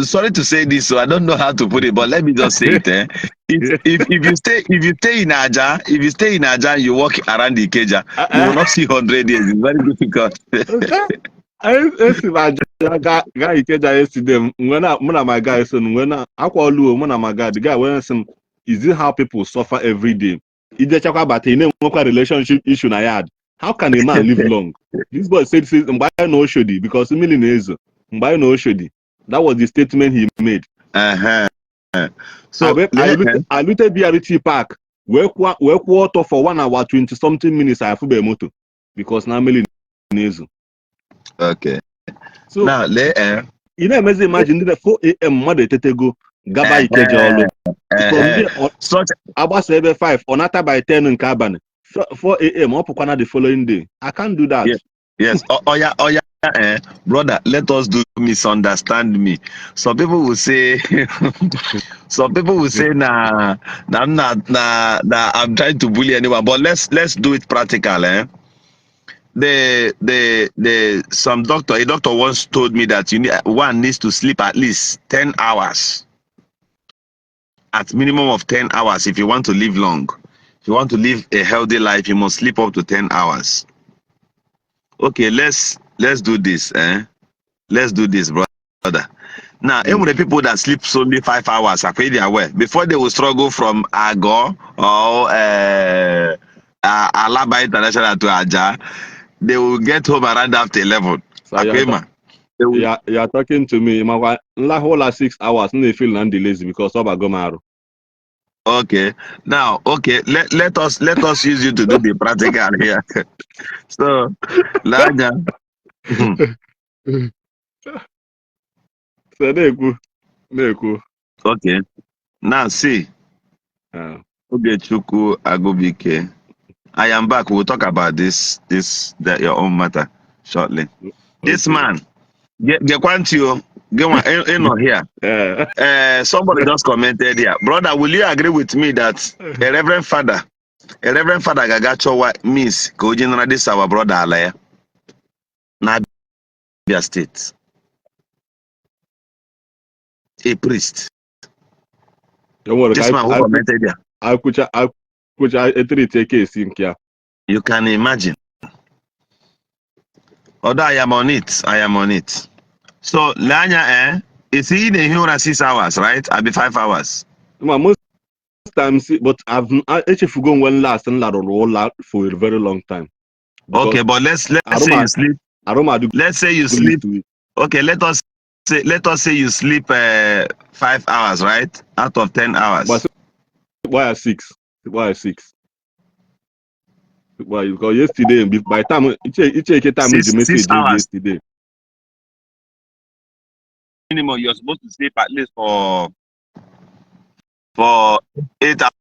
sorry to say this, so I don't know how to put it, but let me just say it. If you stay in Aja, you walk around the Ikeja, you will not see 100 years. It's very difficult. Esi m aja gaa Ikeja yesterday. Mụ na my guy so akwa oluo mụ na my guy, the guy went some. Is it how people suffer every day? Ijechakwa bata ine nwekwa relationship issue na yard. How can a man live long? This boy said mgbe anyị na Oshodi because mmiri na-ezo. Mgbe anyị na Oshodi. That was the statement he made. So I looted BRT Park. We quarter for 1 hour 20 something minutes. I have to be a motor because now mmiri na-ezo. Okay. So now you know, imagine the 4 a.m. mmadụ etetego gaba Ikeja ọlụ. From there, such Abbas ebe 5 onata by 10 nke abalị 4 a.m. ọ pụkwana the following day. I can't do that. Yes. Brother, let us do misunderstand me. Some people will say nah, I'm trying to bully anyone, but let's do it practical. A doctor once told me that one needs to sleep at least 10 hours. At minimum of 10 hours if you want to live long. If you want to live a healthy life, you must sleep up to 10 hours. Okay, let's do this. Let's do this, brother. Now, even the people that sleep only 5 hours are pretty aware. Before they will struggle from Ago or Alaba International to Aja, they will get home around after 11. So you are talking to me. My whole 6 hours, no feel lazy because of Agomaru. Okay. Now, let us use you to do the practical here. So, Laja. Okay. Now see. Ugechuku Agobike. I am back. We'll talk about your own matter shortly. Okay. This man, get Quantio. Here. Somebody just commented here. Brother, will you agree with me that a reverend father Gagacho means Kojinra this our brother Alaya? Nabia State. A priest. This man who commented here. You can imagine. Although I am on it. So Lanya, is he in a humor 6 hours, right? I'll be 5 hours. Most times, but I've actually gone one last and roll out for a very long time. Okay, but let's say you sleep. Let's say you sleep. Okay, let us say you sleep 5 hours, right? Out of 10 hours. But why 6? Why 6? Why? Because yesterday, by the time the message yesterday. Minimum, you're supposed to sleep at least for 8 hours.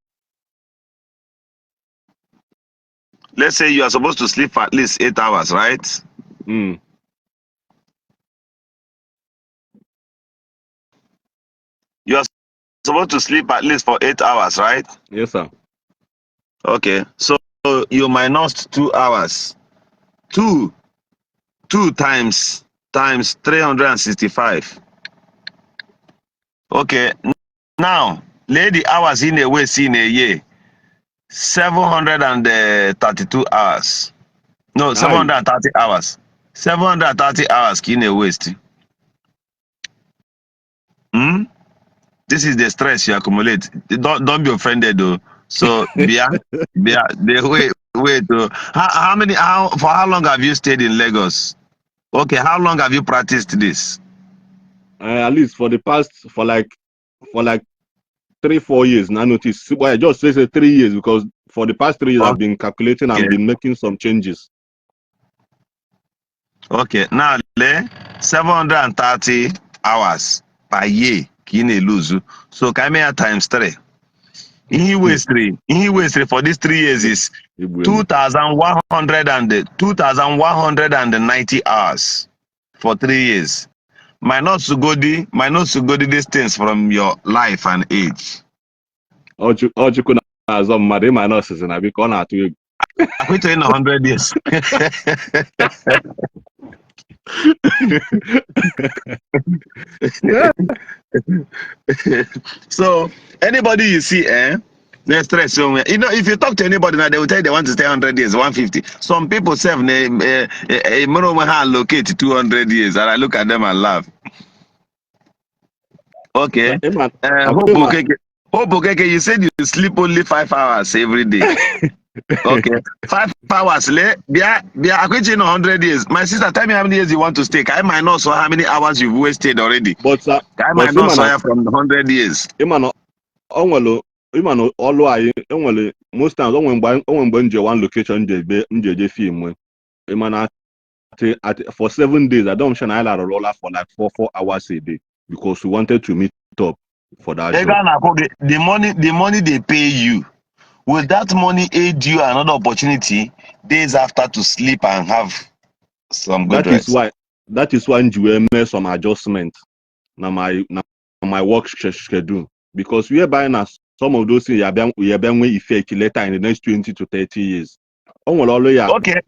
let's say you are supposed to sleep for at least 8 hours, right? Mm. You are supposed to sleep at least for 8 hours, right? Yes, sir. Okay, so you minus 2 hours. Two times 365. Okay, now lay the hours in a way in a year. 732 hours. No, Aye. 730 hours. 730 hours in a waste. Hmm? This is the stress you accumulate. Don't be offended though. So wait. For how long have you stayed in Lagos? Okay, how long have you practiced this? At least for like 3-4 years. Now notice. Well, I just say 3 years because for the past 3 years I've been calculating and been making some changes. Okay, now 730 hours per year kine lose. So can I times 3? He waste 3 for these 3 years is 2,190 hours for 3 years. Minus Sugodi distance from your life and age. Ojukwu na-azọ mmadụ ịma nọọsụ na biko ọ na-atụ egwu. I quit in 100 years. So anybody you see, they stress somewhere. You know, if you talk to anybody now, they will tell you they want to stay 100 years, 150. Some people say locate 200 years, and I look at them and laugh. Okay. Hope Okeke, you said you sleep only 5 hours every day. Okay, 5 hours. Be in 100 years. My sister, tell me how many years you want to stay. I might not know how many hours you've wasted already. But I might not know from 100 years. Ọlụ anyị enwere most times onwe mgbe nje one location nje film for 7 days. I don't shine I roller for like 4 hours a day because we wanted to meet up for that job. The money they pay you, will that money aid you another opportunity days after to sleep and have some good rest? That is why you make some adjustment na my work schedule, because we are buying us some of those things we are being effect later in the next 20 to 30 years. Okay,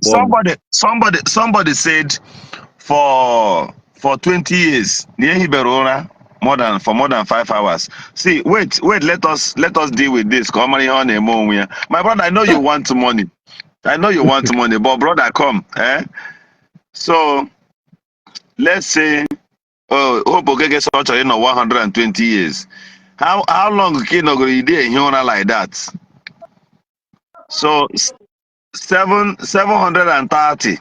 somebody said for 20 years more than 5 hours. See, wait, let us deal with this. My brother, I know you want money. But brother, come. So let's say Okeke such 120 years. How long can you do like that? So 730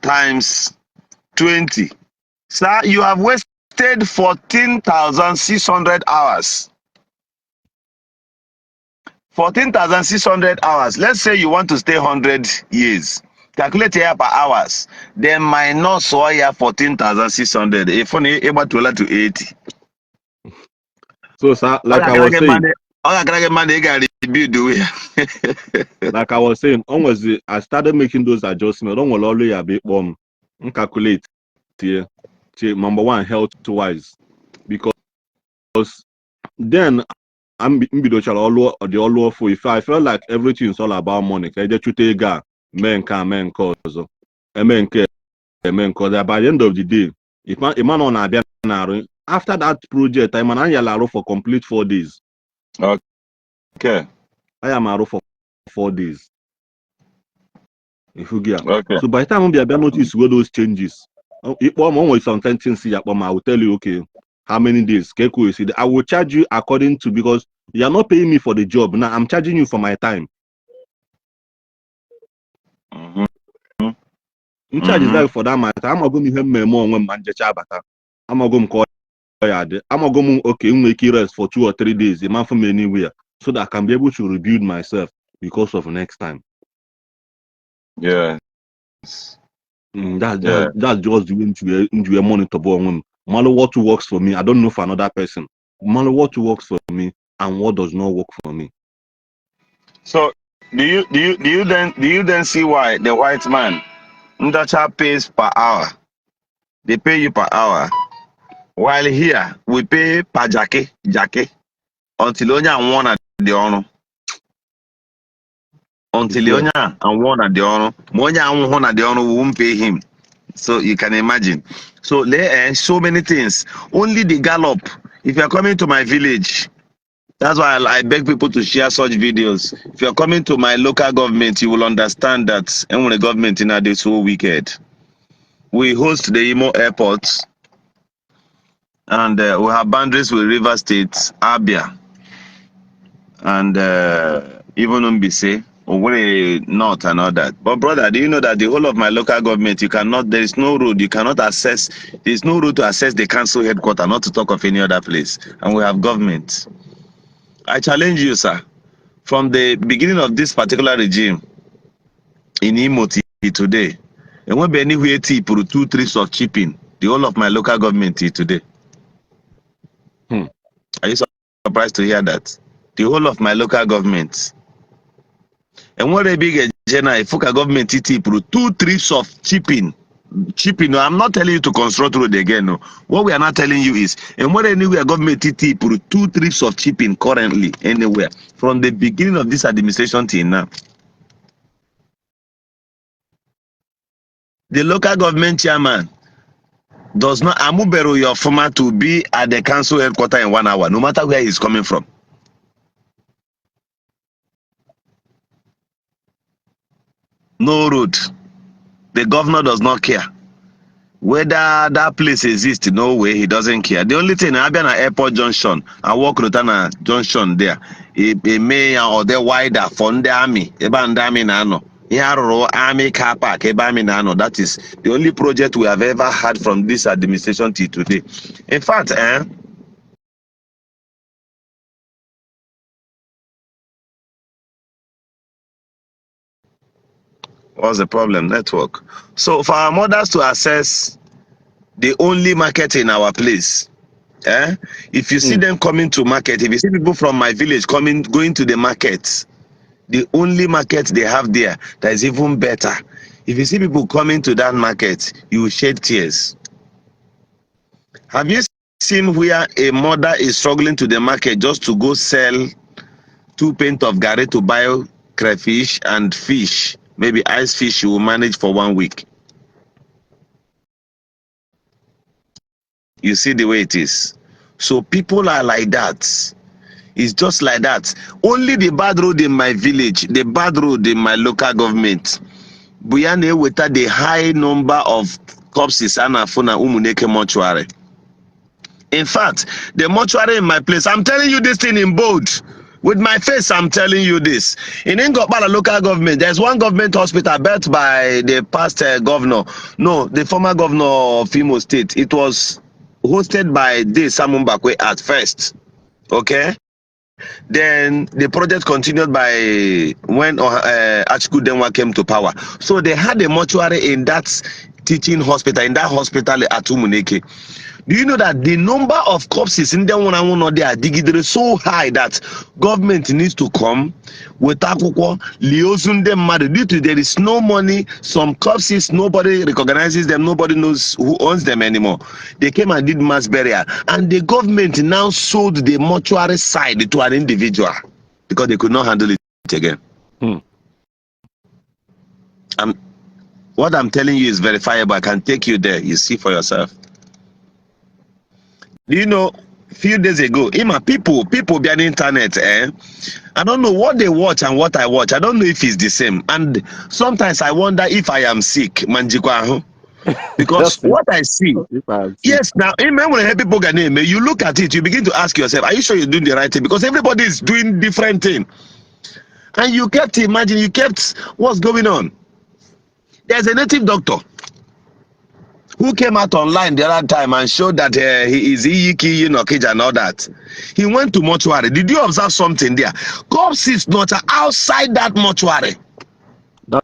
times 20. Sir, you have wasted 14,600 hours. 14,600 hours. Let's say you want to stay 100 years. Calculate here per hours. Then minus 14,600. If only able to 80. So, sir, like I was saying, like I was saying, I started making those adjustments. Don't always a bit calculate here. Number one, health wise, because then I'm the for if I felt like everything is all about money, I just take men cause by the end of the day, if man on a after that project, I'm an for complete 4 days. Okay. I am a for 4 days. If you get okay. So by the time I notice where those changes, if something I will tell you, okay, how many days? I will charge you according to, because you are not paying me for the job. Now I'm charging you for my time. In charge is like for that matter. I'm going to have more when I'm going to call. I'm going to make rest for 2 or 3 days, a month from anywhere, so that I can be able to rebuild myself because of next time. Yeah. That's just the way into a monitor. Matter what works for me, I don't know for another person. Matter what works for me and what does not work for me. So do you then see why the white man Ndacha pays per hour? They pay you per hour. While here we pay per jake until onya and one at the honor. Until Yeah. onya and one at the honor. Monya and one at the honor, we won't pay him. So you can imagine. So there are so many things. Only the gallop. If you are coming to my village, that's why I beg people to share such videos. If you are coming to my local government, you will understand that when the government in is so wicked. We host the Imo airport, and we have boundaries with River State, Abia, and even Umbise, Owerri North and all that. But brother, do you know that the whole of my local government, you cannot, there is no road, you cannot access, there is no road to access the council headquarters, not to talk of any other place. And we have government. I challenge you, sir, from the beginning of this particular regime in Imo today, and won't be anywhere for 2 trips of chipping, the whole of my local government today. Are you surprised to hear that? The whole of my local government. And what a big agenda, if a government for 2 trips of chipping. No, I'm not telling you to construct road again. No. What we are not telling you is, and what anywhere government for 2 trips of chipping currently anywhere from the beginning of this administration till now. The local government chairman does not amubero your former to be at the council headquarters in 1 hour, no matter where he's coming from. No road. The governor does not care. Whether that place exists, no way, he doesn't care. The only thing, I've been at Airport Junction, I walk Rotana Junction there. A mayor or the wider for the army, Ebandami Nano. Army car park, Ebami Nano. That is the only project we have ever had from this administration till today. In fact, what's the problem? Network. So for our mothers to access the only market in our place, if you see them coming to market, if you see people from my village going to the market, the only market they have there that is even better, if you see people coming to that market, you will shed tears. Have you seen where a mother is struggling to the market just to go sell 2 pints of gari to buy crayfish and fish, maybe ice fish she will manage for 1 week? You see the way it is. So people are like that. It's just like that. Only the bad road in my village, the bad road in my local government, Buyane without the high number of corpses and Afuna Umuneke mortuary. In fact, the mortuary in my place, I'm telling you this thing in bold. With my face, I'm telling you this. In Ngopala local government, there's one government hospital built by the past governor. No, the former governor of Imo State. It was hosted by D. Samumbakwe at first. Okay? Then the project continued by when Achku Denwa came to power. So they had a mortuary in that teaching hospital, in that hospital at Umuneke. Do you know that the number of corpses in Denwa they are digging so high that government needs to come with Akukwo, liaison them mad due to there is no money. Some corpses, nobody recognizes them, nobody knows who owns them anymore. They came and did mass burial, and the government now sold the mortuary side to an individual because they could not handle it again. What I'm telling you is verifiable. I can take you there. You see for yourself. Do you know, a few days ago, people be on the internet, I don't know what they watch and what I watch. I don't know if it's the same. And sometimes I wonder if I am sick, Manjikwa. Because what I see, yes, now, when people get name, you look at it, you begin to ask yourself, are you sure you're doing the right thing? Because everybody is doing different thing. And you kept imagining, what's going on. There's a native doctor who came out online the other time and showed that he is Iyiki, Kija and all that. He went to mortuary. Did you observe something there? Corpse is not outside that mortuary. That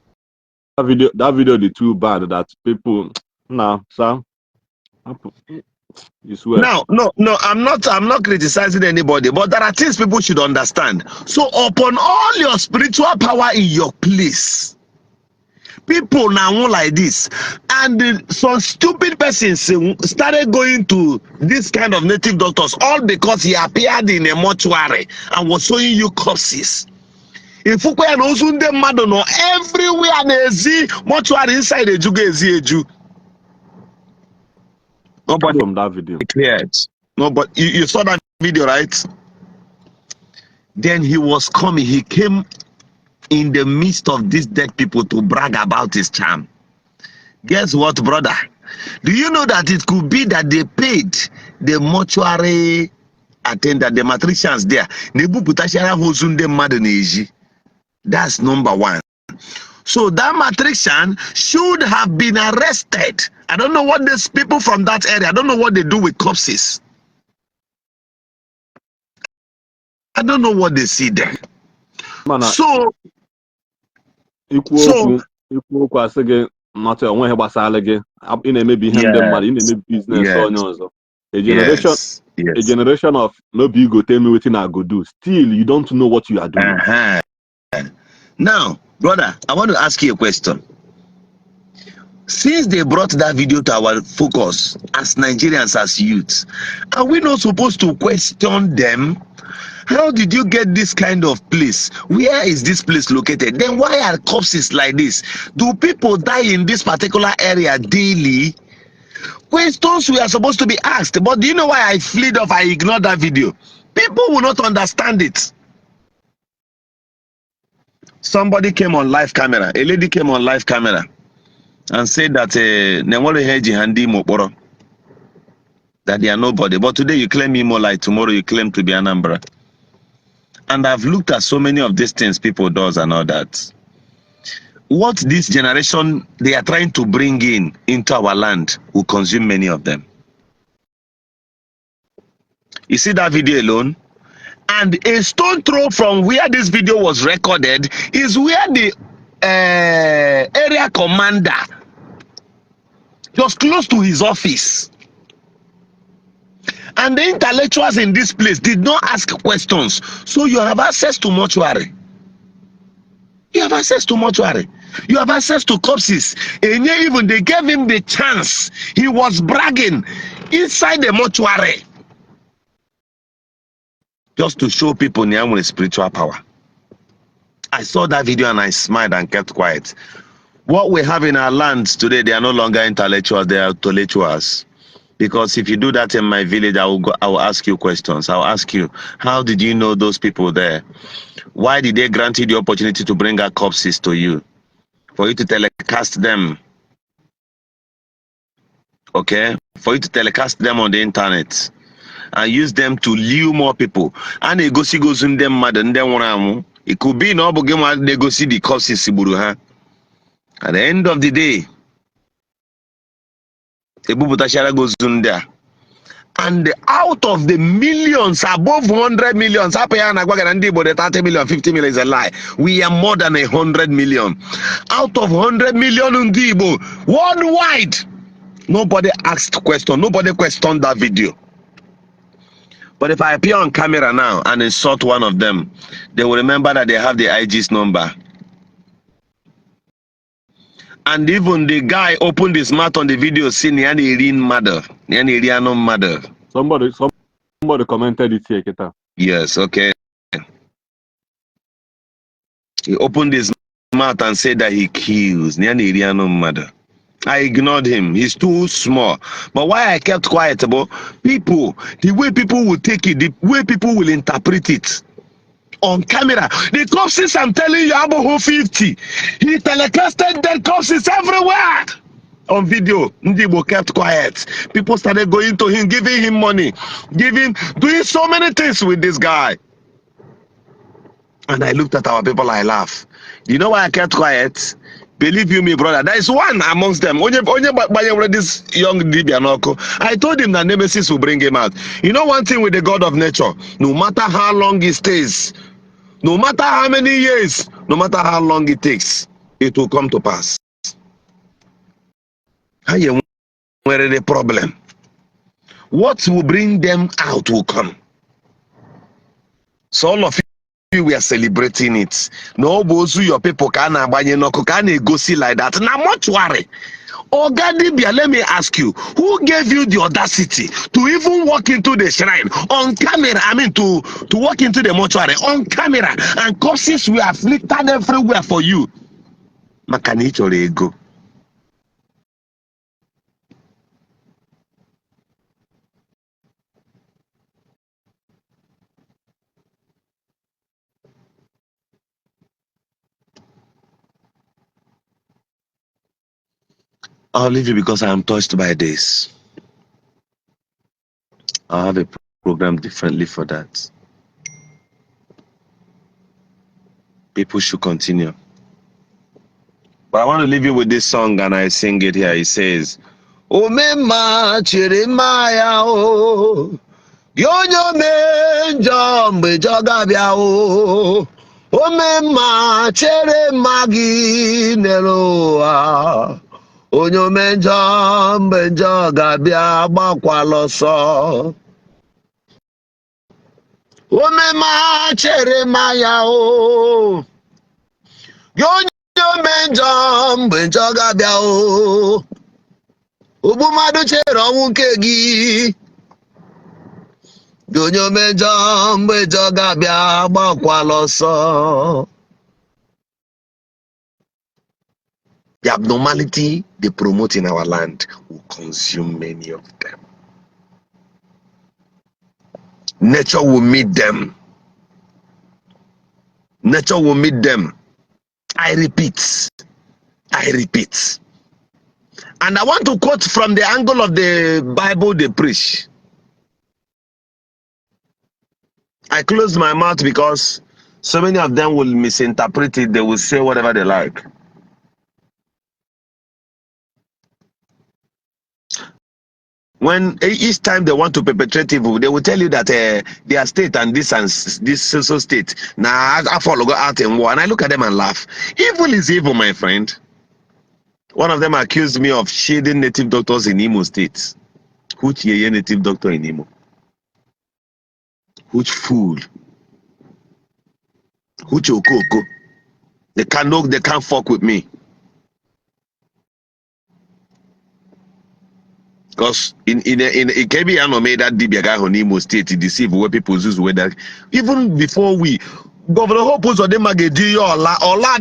video, the too bad that people now, sir. not. You swear. Now, no, I'm not criticizing anybody, but there are things people should understand. So upon all your spiritual power in your place, people now like this, and some stupid persons started going to this kind of native doctors all because he appeared in a mortuary and was showing you corpses. If you can also the mother no everywhere they see mortuary inside the Eju. Nobody From that video. cleared. No, but you saw that video, right? Then he was coming. He came in the midst of these dead people to brag about his charm. Guess what, brother? Do you know that it could be that they paid the mortuary attendant, the matricians there? That's number one. So that matrician should have been arrested. I don't know what these people from that area, I don't know what they do with corpses. I don't know what they see there. Man, So ikwu okwu asị gị not onwe ihe gbasara gị ị na-emebi ihe ndị mmadụ ị na-emebi business onye ọzọ. A generation of no be go tell me wetin I go do. Still you don't know what you are doing. Now, brother, I want to ask you a question. Since they brought that video to our focus as Nigerians, as youths, are we not supposed to question them? How did you get this kind of place? Where is this place located? Then why are corpses like this? Do people die in this particular area daily? Questions we are supposed to be asked. But do you know why I fled off? I ignored that video. People will not understand it. Somebody came on live camera. A lady came on live camera and said that that they are nobody. But today you claim Imo, like tomorrow you claim to be Anambra. And I've looked at so many of these things people does and all that. What this generation they are trying to bring into our land will consume many of them. You see that video alone? And a stone throw from where this video was recorded is where the area commander, just close to his office. And the intellectuals in this place did not ask questions. So you have access to mortuary. You have access to mortuary. You have access to corpses. And even they gave him the chance. He was bragging inside the mortuary. Just to show people Nyam with spiritual power. I saw that video and I smiled and kept quiet. What we have in our lands today, they are no longer intellectuals, they are intellectuals. Because if you do that in my village, I will ask you questions. I'll ask you, how did you know those people there? Why did they grant you the opportunity to bring our corpses to you? For you to telecast them. Okay? For you to telecast them on the internet. And use them to lure more people. And they go see goes in them mad and then it could be no but they go see the corpses. At the end of the day, goes in there. And out of the millions, above 100 million, 30 million, 50 million is a lie. We are more than 100 million. Out of 100 million Ndi Igbo, worldwide, nobody asked question. Nobody questioned that video. But if I appear on camera now and insult one of them, they will remember that they have the IG's number. And even the guy opened his mouth on the video saying mother. Somebody commented it here, Keta. Yes, okay. He opened his mouth and said that he kills mother. I ignored him. He's too small. But why I kept quiet about people, the way people will take it, the way people will interpret it. On camera, the corpses I'm telling you about 50. He telecasted dead corpses everywhere. On video, Ndi Igbo kept quiet. People started going to him, giving him money, doing so many things with this guy. And I looked at our people, I laugh. You know why I kept quiet? Believe you me, brother, there is one amongst them. This young Dibianoko. I told him that Nemesis will bring him out. You know one thing with the God of nature, no matter how long he stays, no matter how many years, no matter how long it takes, it will come to pass. Where is the problem? What will bring them out will come. So all of you, we are celebrating it. No, bozu your people can go see like that. Now, mortuary. Ogadibia, let me ask you, who gave you the audacity to even walk into the shrine on camera? I mean, to walk into the mortuary on camera, and corpses were afflicted everywhere for you. Makanicho ego. I'll leave you because I am touched by this. I'll have a program differently for that. People should continue. But I want to leave you with this song, and I sing it here. It says, Omema chirimaya o, yonyo menjo mbejo gabia o, Omema chirimagi neroa, onyo menjo mbejo gabia bakwaloso. Omema chirimaya o, yonyo menjo mbejo gabia o, Ubumadu chere ọnwụ nke gị onye mejọ mgbe jọ ga-abịa gbakwala ọsọ. The abnormality they promote in our land will consume many of them. Nature will meet them. Nature will meet them. I repeat. And I want to quote from the angle of the Bible they preach. I close my mouth because so many of them will misinterpret it. They will say whatever they like. When each time they want to perpetrate evil, they will tell you that their state and this social state. Now I follow go out in war, and I look at them and laugh. Evil is evil, my friend. One of them accused me of shading native doctors in Imo State. Which native doctor in Imo? Which fool? Which okoko? They can't fuck with me. Because in Kebiano made that Dibia guy on Imo State to deceive where people use weather. Even before we Governor Hope was on the Magedi or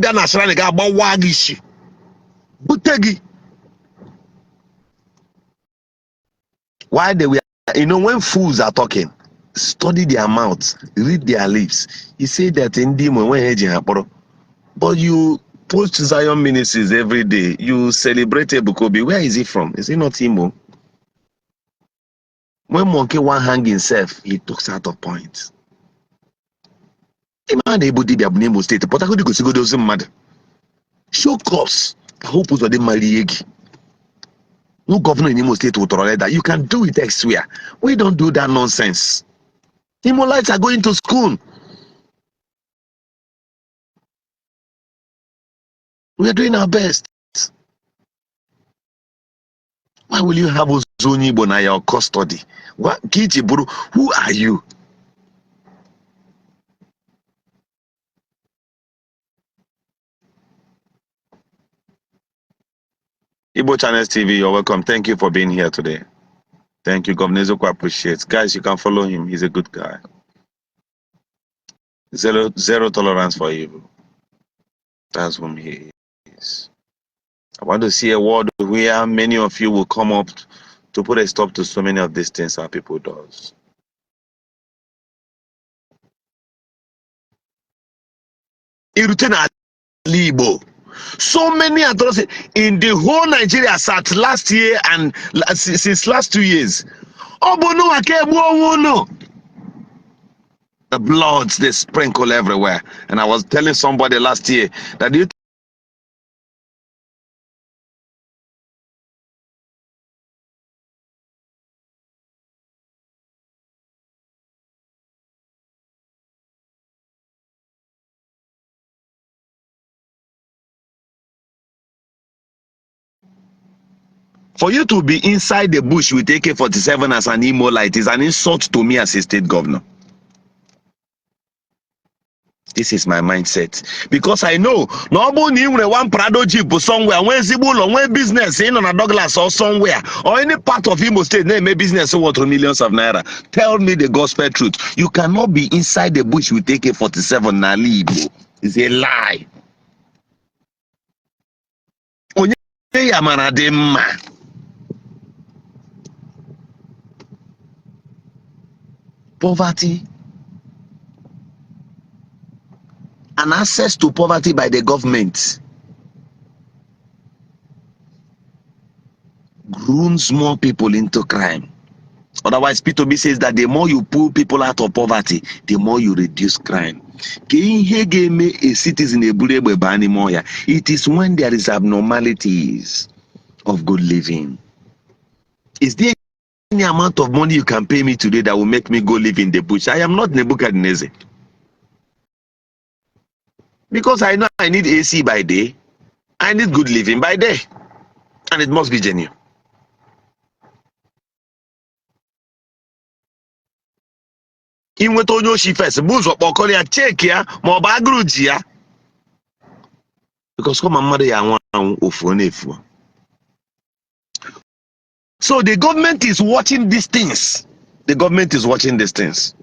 Dana Shranaga about Wagishi. Butegi. Why they were, when fools are talking, study their mouths, read their lips. He said that in Dimo when Haporo. But you post Zion ministries every day, you celebrate Ebukobi. Where is he from? Is he not Imo? When monkey one hang himself, he talks out of point. The man able to be a Imo State, but I could go those mad. Show cops. I hope was the Maliegi. No governor in Imo State will tolerate that. You can do it elsewhere. We don't do that nonsense. Imolites are going to school. We are doing our best. Why will you have Ozoni Bona your custody? What Kichiburu? Who are you? Igbo Channels TV, you're welcome. Thank you for being here today. Thank you, Governor Zoko appreciates. Guys, you can follow him. He's a good guy. Zero tolerance for evil. That's whom he is. I want to see a world where many of you will come up to put a stop to so many of these things our people does. Irutena Igbo. So many atrocities in the whole Nigeria sat last year and since last 2 years. The bloods they sprinkle everywhere. And I was telling somebody last year that you For you to be inside the bush with AK-47 as an emo light is an insult to me as a state governor. This is my mindset. Because I know, no one Prado Jeep somewhere, when Zibulo, when business in on a Douglas or somewhere, or any part of Imo State, name a business worth millions of naira. Tell me the gospel truth. You cannot be inside the bush with AK-47 Nali Igbo. It's a lie. Onye yamara de mma. Poverty and access to poverty by the government grooms more people into crime. Otherwise, P2B says that the more you pull people out of poverty, the more you reduce crime. A citizen, it is when there is abnormalities of good living. Is there any amount of money you can pay me today that will make me go live in the bush? I am not Nebuchadnezzar. Because I know I need AC by day, I need good living by day, and it must be genuine. Inweta onye oshi first, buzo kpọkọrọ ya check ya ma ọ bụ agụrụ ji ya. Because kọma mmadụ ya anwụ anwụ ofuo na-efuo. So the government is watching these things. The government is watching these things.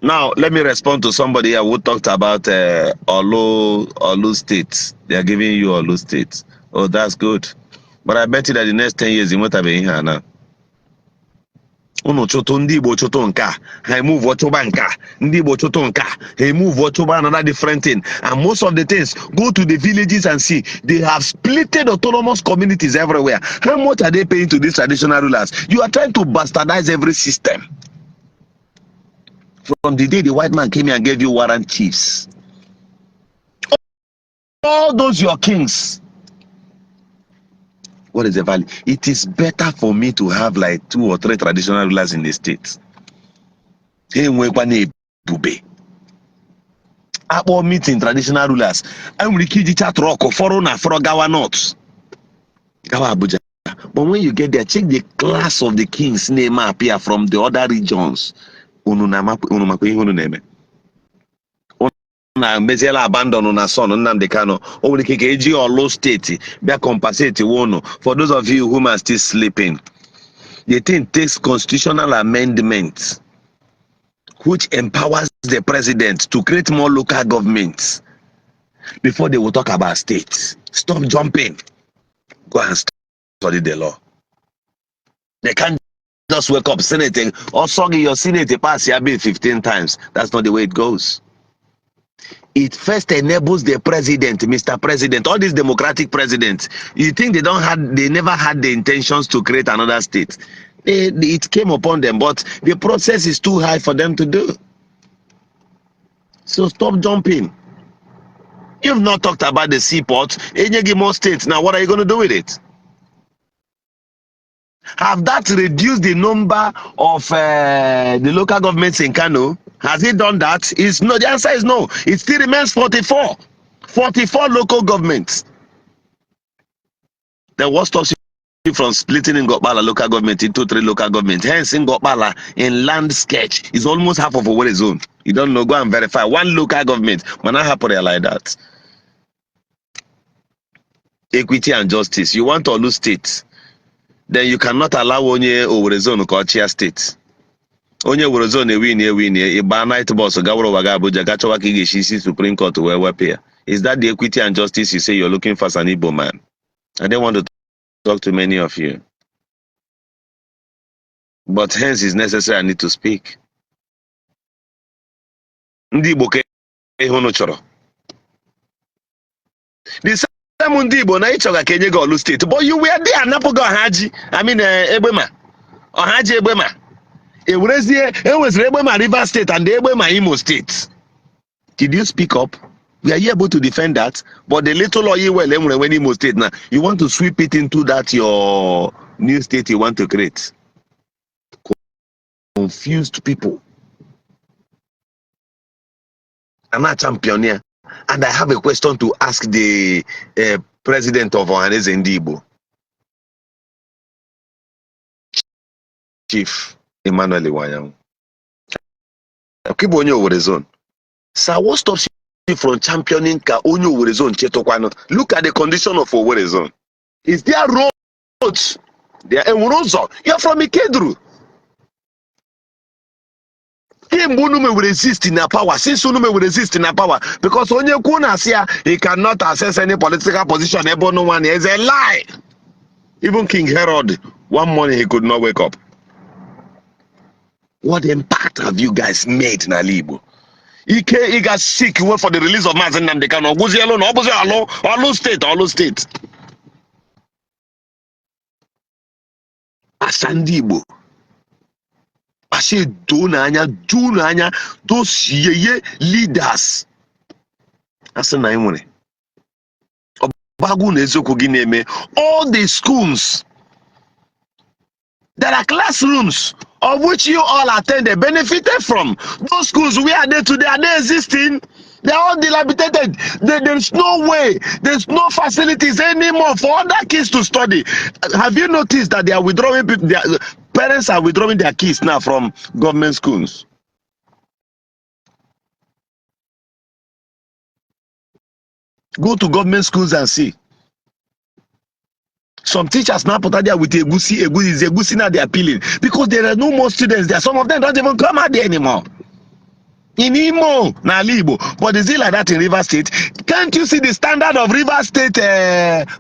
Now, let me respond to somebody here who talked about Olu State. They are giving you Olu State. Oh, that's good. But I bet you that the next 10 years, you won't have here now. Uno choto Ndi Igbo choto nka, he move wachoba nka. Ndi Igbo choto nka, he move wachoba another different thing. And most of the things, go to the villages and see, they have splitted autonomous communities everywhere. How much are they paying to these traditional rulers? You are trying to bastardize every system. From the day the white man came here and gave you warrant chiefs, all those your kings, what is the value? It is better for me to have like 2 or 3 traditional rulers in the state. Akpo meeting traditional rulers. I'm Rikiji chat rock or foreigner for Gawa North. Gawa Abuja. But when you get there, check the class of the kings name appear from the other regions. Na meziela abandon na son Nnamdi Kanu o nwere ike eji Olu State bịa compensate wono. For those of you who are still sleeping, the thing takes constitutional amendment which empowers the president to create more local governments before they will talk about states. Stop jumping. Go and study the law. They can't just wake up Senate or soggy your Senate pass your bill 15 times. That's not the way it goes. It first enables the president, Mr. President, all these democratic presidents. You think they never had the intentions to create another state? It came upon them, but the process is too high for them to do. So stop jumping. You've not talked about the seaport. Enyegimo State. Now, what are you going to do with it? Have that reduced the number of the local governments in Kano? Has it done that? It's no. The answer is no. It still remains 44. 44 local governments. Then what stops you from splitting in Ngokbala local government into 3 local governments? Hence, in Ngokbala, in land sketch, is almost half of Owerri zone. You don't know, go and verify. 1 local government. Man, not happen like that. Equity and justice. You want to lose state. Then you cannot allow onye Owerri zone called Chia state. Onye Owerri zone win Iba night boss Gawro Waga Abuja Gachowa Kigishi Supreme Court where pay. Is that the equity and justice you say you're looking for as an Igbo man? I don't want to talk to many of you. But hence is necessary I need to speak. Ndi Igbo ke ihono choro. The same Ndi Igbo na ichoga kenye go Olu State. But you were there Napogo Haji. I mean Egbema. Ohaji Egbema. It was Egbema River State and Egbema Imo State. Did you speak up? We are able to defend that. But the little oil when Imo State now, you want to sweep it into that your new state you want to create. Confused people. I'm not champion here. And I have a question to ask the president of Ndi Igbo, Chief Emmanuel Iwanyang. Keep on your zone. Sir, what stops you from championing ka onye Owerri zone chetokwano? Look at the condition of Owerri zone. Is there roads? There are You're from Ikedru. Unume will resist in our power. Since Unume will resist in our power, because onye kuna sia he cannot access any political position. No one is a lie. Even King Herod, one morning he could not wake up. What impact have you guys made in Igbo? He got sick for the release of Mazen and they can Obuzi alone, Obuzi alone, all state. Asandi Igbo. Ashe Dunanya, those yeye leaders. Asana imune. Obagu nezoku gineme. All the schools. There are classrooms of which you all attended, benefited from. Those schools we are there today, are they existing? They are all dilapidated. There's no way, there's no facilities anymore for other kids to study. Have you noticed that they are withdrawing people? Their parents are withdrawing their kids now from government schools. Go to government schools and see. Some teachers now put out there with Egusi now they are peeling because there are no more students there. Some of them don't even come out there anymore. In Imo, Nalibo, but is it like that in River State? Can't you see the standard of River State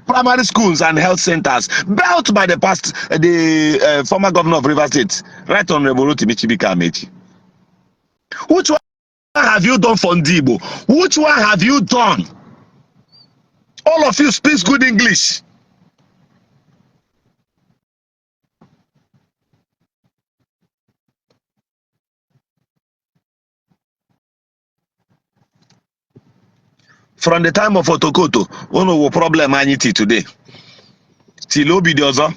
primary schools and health centers built by the former governor of River State, Right Honorable Rotimi Amechi? Which one have you done for Ndi Igbo? Which one have you done? All of you speak good English. From the time of Otokoto, one of the problem anity today. Till Obidiozo.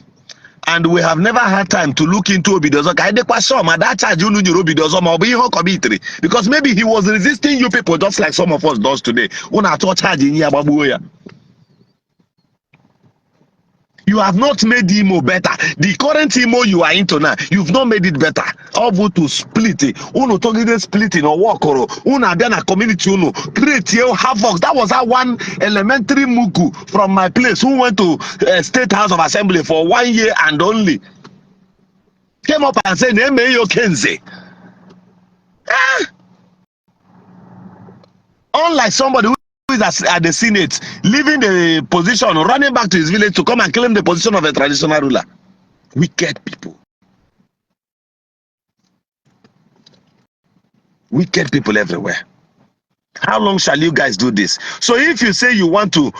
And we have never had time to look into Obidiozo. Because maybe he was resisting you people just like some of us does today. You have not made Imo better. The current Imo you are into now, you've not made it better. All to split it. Uno togide splitting or walk or una biana community uno create havoc. That was how one elementary muku from my place who went to State House of Assembly for 1 year and only came up and said, "Neme Kenze." Unlike somebody who is at the Senate, leaving the position, running back to his village to come and claim the position of a traditional ruler. Wicked people. Wicked people everywhere. How long shall you guys do this? So if you say you want to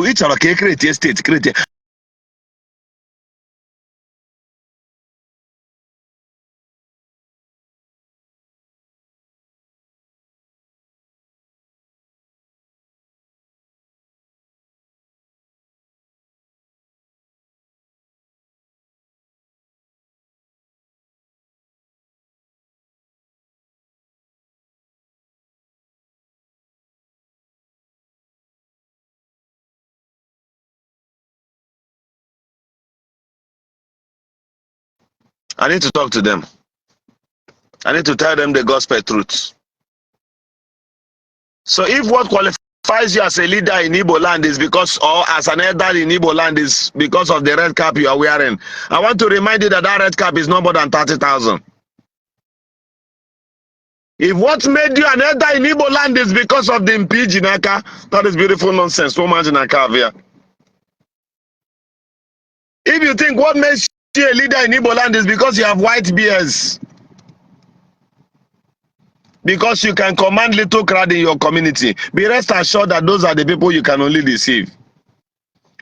each other create a state, create a, I need to talk to them. I need to tell them the gospel truth. So if what qualifies you as a leader in Igbo land is because, or as an elder in Igbo land is because of the red cap you are wearing, I want to remind you that that red cap is no more than 30,000. If what made you an elder in Igbo land is because of the impeach Jinaka, that is beautiful nonsense. So much Jinaka here. If you think what makes you a leader in Igbo land is because you have white beards, because you can command little crowd in your community, be rest assured that those are the people you can only deceive.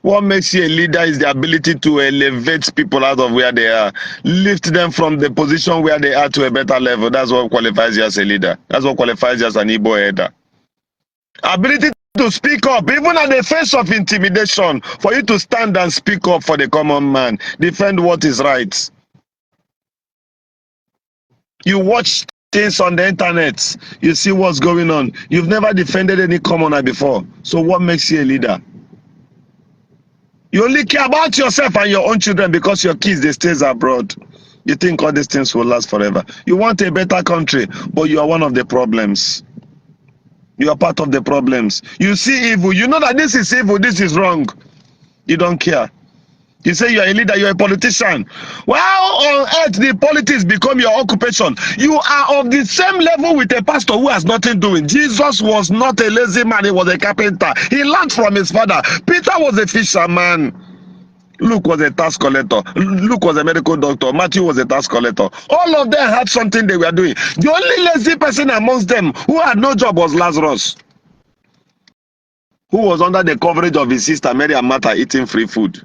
What makes you a leader is the ability to elevate people out of where they are, lift them from the position where they are to a better level. That's what qualifies you as a leader. That's what qualifies you as an Igbo elder. Ability to speak up, even at the face of intimidation, for you to stand and speak up for the common man, defend what is right. You watch things on the internet. You see what's going on. You've never defended any commoner before. So what makes you a leader? You only care about yourself and your own children because your kids, they stay abroad. You think all these things will last forever. You want a better country, but you are one of the problems. You are part of the problems. You see evil. You know that this is evil. This is wrong. You don't care. You say you're a leader, you're a politician. Well, on earth, the politics become your occupation. You are of the same level with a pastor who has nothing doing. Jesus was not a lazy man, he was a carpenter. He learned from his father. Peter was a fisherman. Luke was a tax collector. Luke was a medical doctor. Matthew was a tax collector. All of them had something they were doing. The only lazy person amongst them who had no job was Lazarus, who was under the coverage of his sister Mary and Martha eating free food.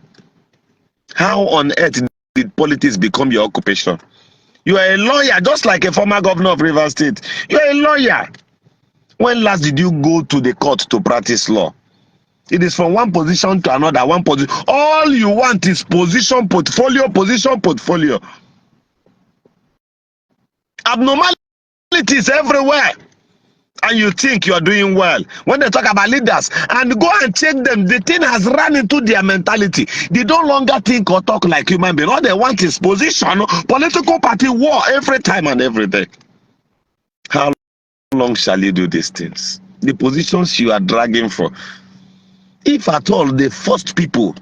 How on earth did politics become your occupation? You are a lawyer, just like a former governor of Rivers State. You are a lawyer. When last did you go to the court to practice law? It is from one position to another, one position. All you want is position, portfolio, position, portfolio. Abnormalities everywhere. And you think you are doing well. When they talk about leaders, and go and check them, the thing has run into their mentality. They no longer think or talk like human beings. All they want is position, political party war every time and every day. How long shall you do these things? The positions you are dragging for. If at all the first people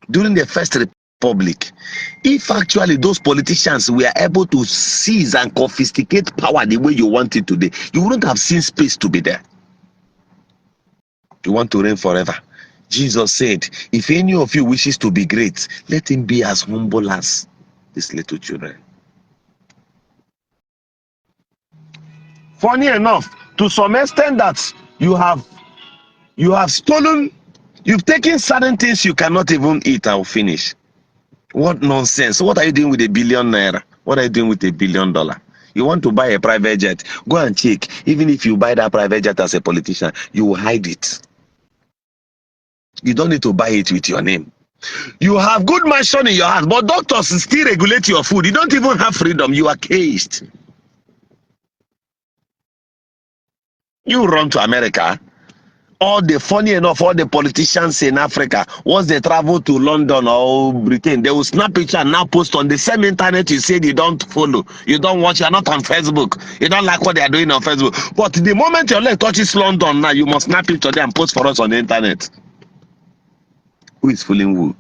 during the first republic, if actually those politicians were able to seize and confiscate power the way you want it today, you wouldn't have seen space to be there. You want to reign forever. Jesus said, if any of you wishes to be great, let him be as humble as these little children. Funny enough, to some extent that you have stolen, you've taken certain things you cannot even eat or finish. What nonsense. What are you doing with ₦1 billion? What are you doing with $1 billion? You want to buy a private jet, go and check. Even if you buy that private jet as a politician, you will hide it. You don't need to buy it with your name. You have good mansion in your house, but doctors still regulate your food. You don't even have freedom. You are caged. You run to America. Funny enough, all the politicians in Africa, once they travel to London or Britain, they will snap a picture and now post on the same internet you said you don't follow, you don't watch, you're not on Facebook, you don't like what they are doing on Facebook. But the moment your leg touches London now, you must snap it today and post for us on the internet. Who is fooling who?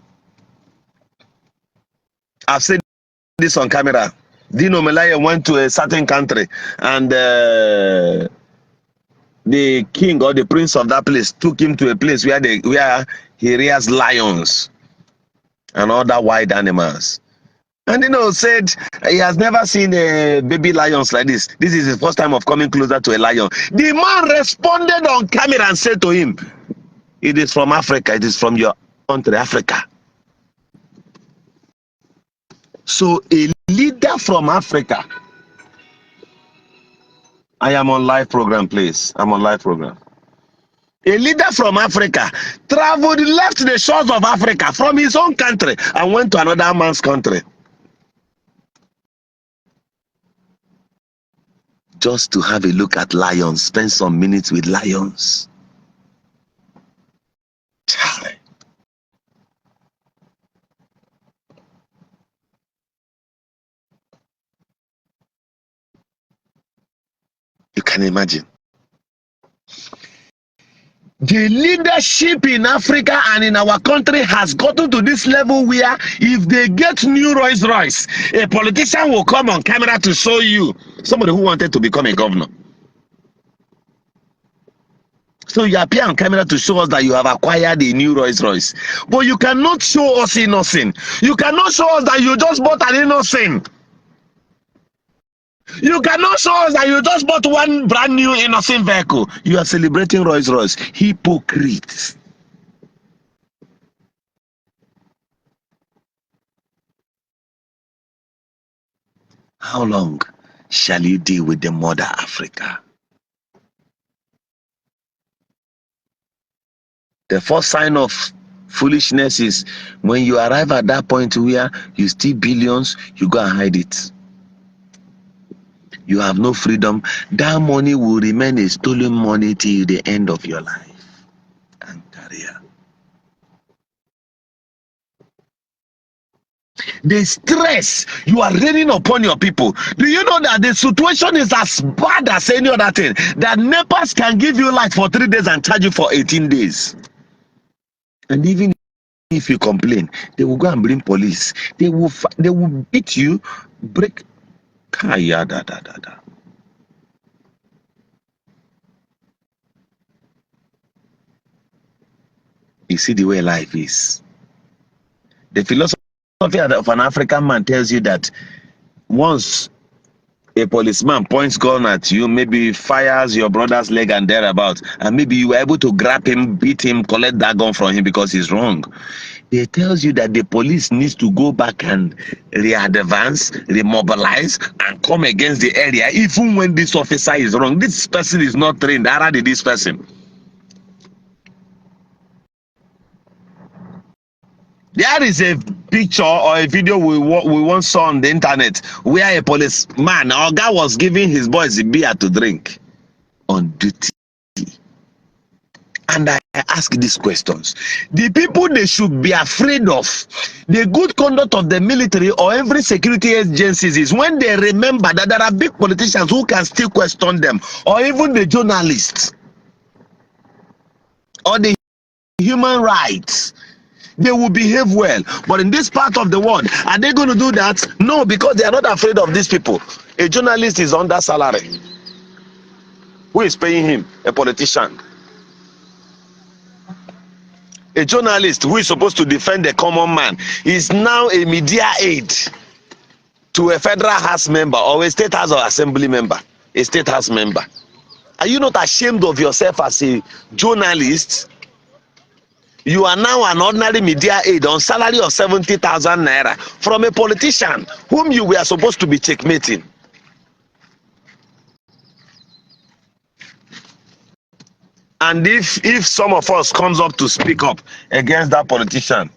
I've said this on camera. Dino Melaya went to a certain country and the king or the prince of that place took him to a place where he rears lions and other wild animals. And said he has never seen a baby lions like this. This is his first time of coming closer to a lion. The man responded on camera and said to him, it is from Africa, it is from your country, Africa. So a leader from Africa. I am on live program, please. I'm on live program. A leader from Africa traveled, left the shores of Africa from his own country and went to another man's country. Just to have a look at lions, spend some minutes with lions. You can imagine. The leadership in Africa and in our country has gotten to this level where if they get new Rolls Royce, a politician will come on camera to show you somebody who wanted to become a governor. So you appear on camera to show us that you have acquired a new Rolls Royce. But you cannot show us innocent. You cannot show us that you just bought an innocent. You cannot show us that you just bought one brand new innocent vehicle. You are celebrating Rolls Royce. Hypocrite. How long shall you deal with the mother Africa? The first sign of foolishness is when you arrive at that point where you steal billions, you go and hide it. You have no freedom. That money will remain a stolen money till the end of your life and career. The stress you are raining upon your people. Do you know that the situation is as bad as any other thing? That NEPAs can give you light for 3 days and charge you for 18 days. And even if you complain, they will go and bring police. They will beat you, break. You see the way life is. The philosophy of an African man tells you that once a policeman points gun at you, maybe fires your brother's leg and thereabout, and maybe you were able to grab him, beat him, collect that gun from him because he's wrong. It tells you that the police needs to go back and re-advance, remobilize, and come against the area, even when this officer is wrong. This person is not trained. How did this person? There is a picture or a video we once saw on the internet where a policeman or guy was giving his boys a beer to drink on duty. And I ask these questions. The people they should be afraid of, the good conduct of the military or every security agencies is when they remember that there are big politicians who can still question them, or even the journalists, or the human rights. They will behave well. But in this part of the world, are they going to do that? No, because they are not afraid of these people. A journalist is under salary. Who is paying him? A politician. A journalist who is supposed to defend the common man is now a media aide to a federal house member or a state house or assembly member. A state house member. Are you not ashamed of yourself as a journalist? You are now an ordinary media aide on salary of 70,000 naira from a politician whom you were supposed to be checkmating. And if some of us comes up to speak up against that politician,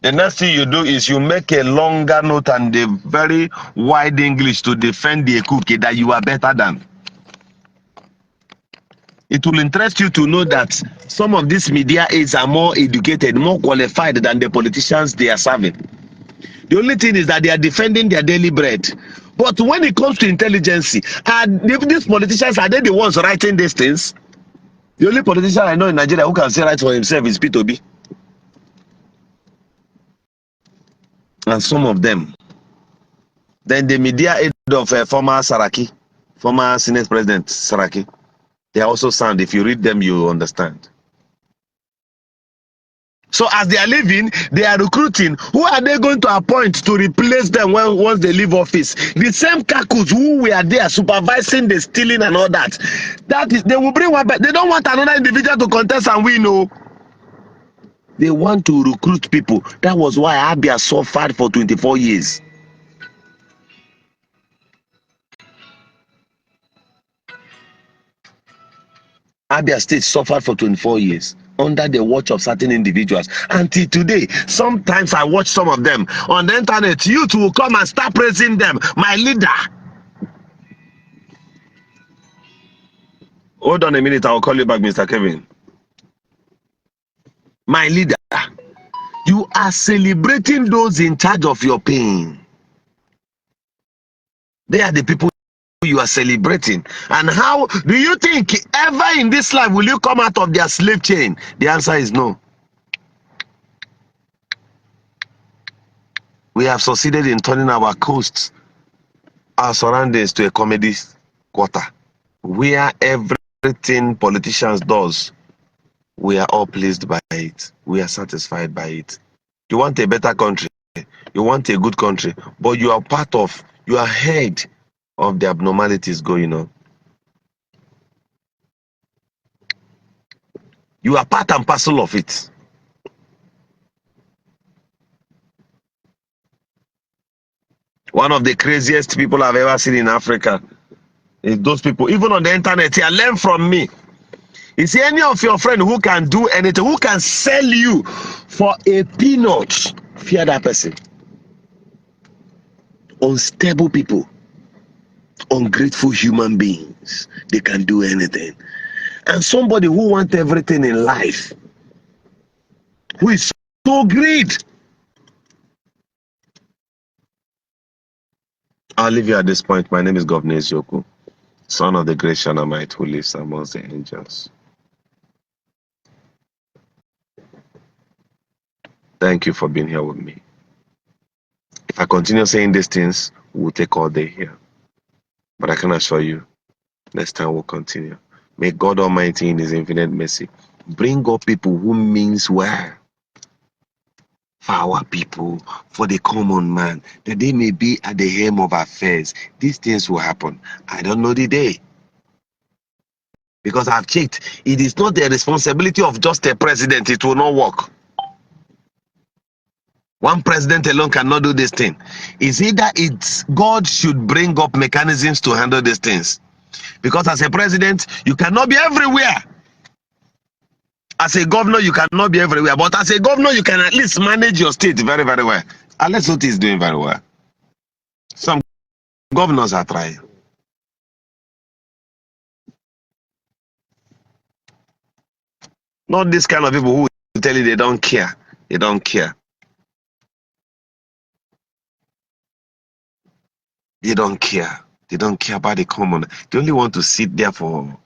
the next thing you do is you make a longer note and a very wide English to defend the cookie that you are better than. It will interest you to know that some of these media aides are more educated, more qualified than the politicians they are serving. The only thing is that they are defending their daily bread. But when it comes to intelligence, these politicians, are they the ones writing these things? The only politician I know in Nigeria who can say right for himself is P2B. And some of them. Then the media aide of former Saraki, former Senate President Saraki. They are also sound. If you read them, you understand. So as they are leaving, they are recruiting. Who are they going to appoint to replace them once they leave office? The same kakus who were there supervising the stealing and all that. That is, they will bring one back. They don't want another individual to contest and win. No. They want to recruit people. That was why Abia suffered for 24 years. Abia State suffered for 24 years under the watch of certain individuals. Until today, sometimes I watch some of them on the internet. Youth will come and start praising them. My leader. Hold on a minute, I will call you back, Mr. Kevin. My leader. You are celebrating those in charge of your pain. They are the people you are celebrating. And how do you think ever in this life will you come out of their slave chain? The answer is no. We have succeeded in turning our coasts, our surroundings to a comedy quarter where everything politicians does, we are all pleased by it. We are satisfied by it. You want a better country, you want a good country, but you are part of, you are head of the abnormalities going on. You are part and parcel of it. One of the craziest people I've ever seen in Africa is those people, even on the internet here, learn from me. Is there any of your friend who can do anything, who can sell you for a peanut? Fear that person. Unstable people. ungrateful human beings. They can do anything. And somebody who wants everything in life, who is so great. I'll leave you at this point. My name is Governor Isiagu, son of the great Shanamite who lives amongst the angels. Thank you for being here with me. If I continue saying these things, we'll take all day here. But I can assure you, next time we'll continue. May God Almighty in His infinite mercy bring up people who means well for our people, for the common man, that they may be at the helm of affairs. These things will happen. I don't know the day. Because I've checked, it is not the responsibility of just a president. It will not work. One president alone cannot do this thing. It's either it's God should bring up mechanisms to handle these things. Because as a president, you cannot be everywhere. As a governor, you cannot be everywhere. But as a governor, you can at least manage your state very, very well. And let's what he's doing very well. Some governors are trying. Not this kind of people who tell you they don't care. They don't care. They don't care. They don't care about the common. They only want to sit there for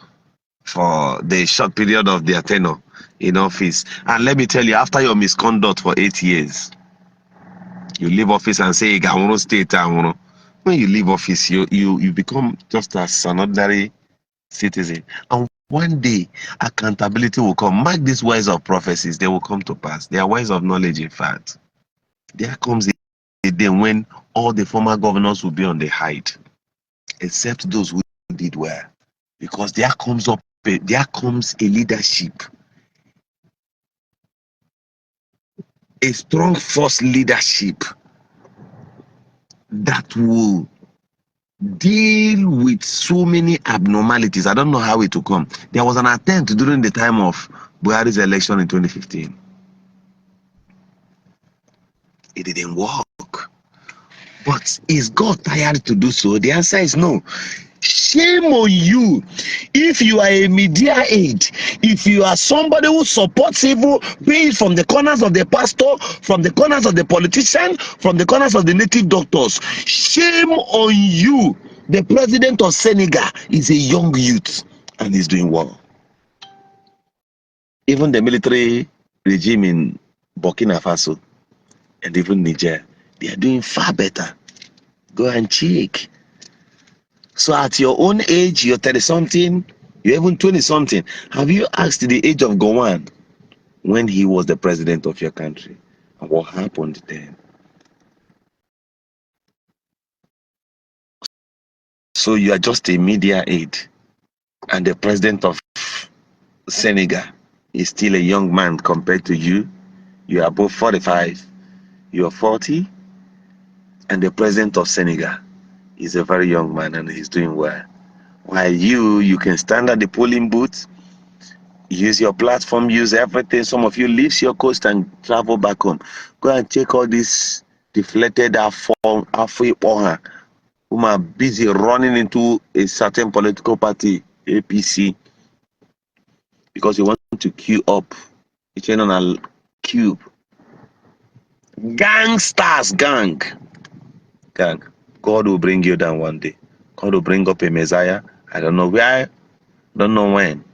the short period of their tenure in office. And let me tell you, after your misconduct for 8 years, you leave office and say, I want to stay. When you leave office, you become just as an ordinary citizen. And one day, accountability will come. Mark these words of prophecies. They will come to pass. They are words of knowledge, in fact. There comes a day when all the former governors will be on the hide, except those who did well. Because there comes a leadership, a strong force leadership that will deal with so many abnormalities. I don't know how it will come. There was an attempt during the time of Buhari's election in 2015. It didn't work. But is God tired to do so? The answer is no. Shame on you if you are a media aide, if you are somebody who supports evil, be it from the corners of the pastor, from the corners of the politician, from the corners of the native doctors. Shame on you. The president of Senegal is a young youth and he's doing well. Even the military regime in Burkina Faso and even Niger, they are doing far better. Go and check. So at your own age, you're 30-something, you're even 20-something. Have you asked the age of Gowon when he was the president of your country? And what happened then? So you are just a media aide. And the president of Senegal is still a young man compared to you. You are both 45, you are 40. And the president of Senegal is a very young man and he's doing well. While you can stand at the polling booth, use your platform, use everything. Some of you leave your coast and travel back home. Go and check all these deflated Afri whom are busy running into a certain political party, APC, because you want to queue up. It's on a cube. Gangsters, gang. God will bring you down one day. God will bring up a Messiah. I don't know where, don't know when.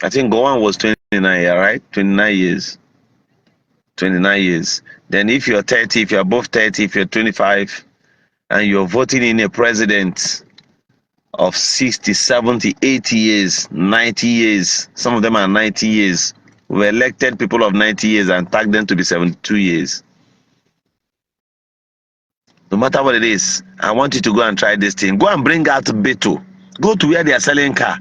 I think Gowon was 29, right? 29 years. 29 years. Then if you're 30, if you're above 30, if you're 25, and you're voting in a president of 60, 70, 80 years, 90 years, some of them are 90 years. We elected people of 90 years and tagged them to be 72 years. No matter what it is, I want you to go and try this thing. Go and bring out Beto. Go to where they are selling car.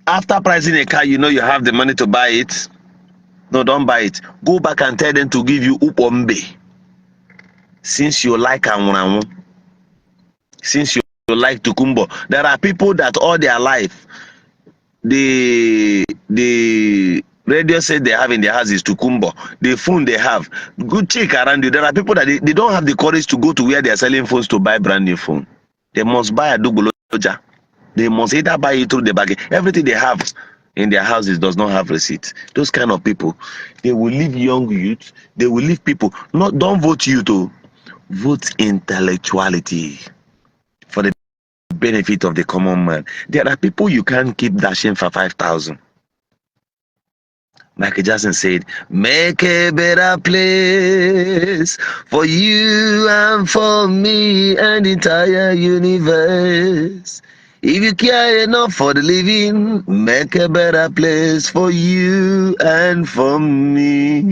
After pricing a car, you know you have the money to buy it. No, don't buy it. Go back and tell them to give you Upombe. Since you like Amuramu, since you like Tukumbo, there are people that all their life, the radio set they have in their house is Tukumbo. The phone they have, good check around you. There are people that they don't have the courage to go to where they are selling phones to buy brand new phone. They must buy a Dugoloja. They must either buy it through the bag. Everything they have in their houses does not have receipt. Those kind of people, they will leave young youth. They will leave people. Not don't vote you to vote intellectuality for the benefit of the common man. There are people you can't keep dashing for 5,000. Michael Jackson said, make a better place for you and for me and the entire universe. If you care enough for the living, make a better place for you and for me.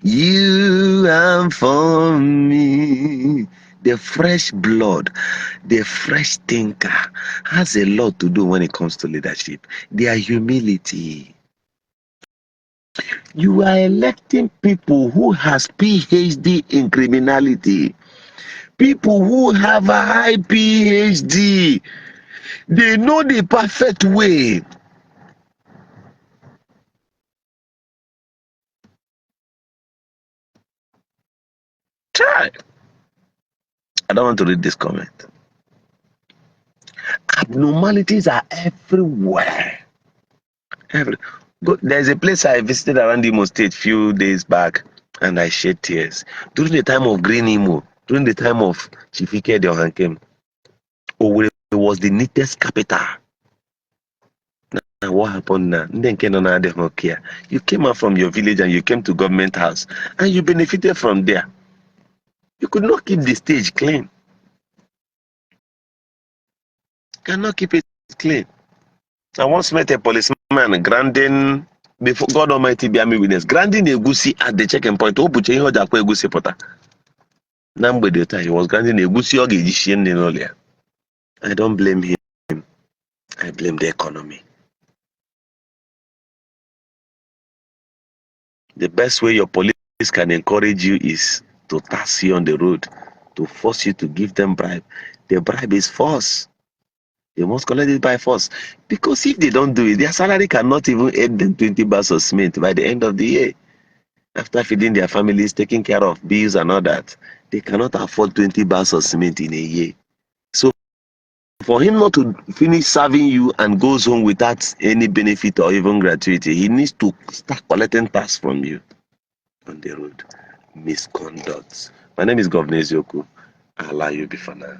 You and for me. The fresh blood, the fresh thinker has a lot to do when it comes to leadership. Their humility. You are electing people who has PhD in criminality. People who have a high PhD. They know the perfect way. Try. I don't want to read this comment. Abnormalities are everywhere. There's a place I visited around Imo State few days back, and I shed tears. During the time of Green Imo, during the time of Chifike de Ohankem, Owerri was the neatest capital. Now what happened now? You came out from your village and you came to government house, and you benefited from there. You could not keep the stage clean. Cannot keep it clean. I once met a policeman grinding, before God Almighty be me witness, grinding egusi at the checking point. Oh, buche ihe oja kwa egusi pota. Na mgbede taa, he was grinding egusi oge ejishi nne n'ụlọ. I don't blame him. I blame the economy. The best way your police can encourage you is to tax you on the road, to force you to give them bribe. The bribe is force. They must collect it by force. Because if they don't do it, their salary cannot even aid them 20 bags of cement by the end of the year. After feeding their families, taking care of bills and all that, they cannot afford 20 bags of cement in a year. So for him not to finish serving you and goes home without any benefit or even gratuity, he needs to start collecting tax from you on the road. Misconduct. My name is Governor Ezioku. I'll allow you before now.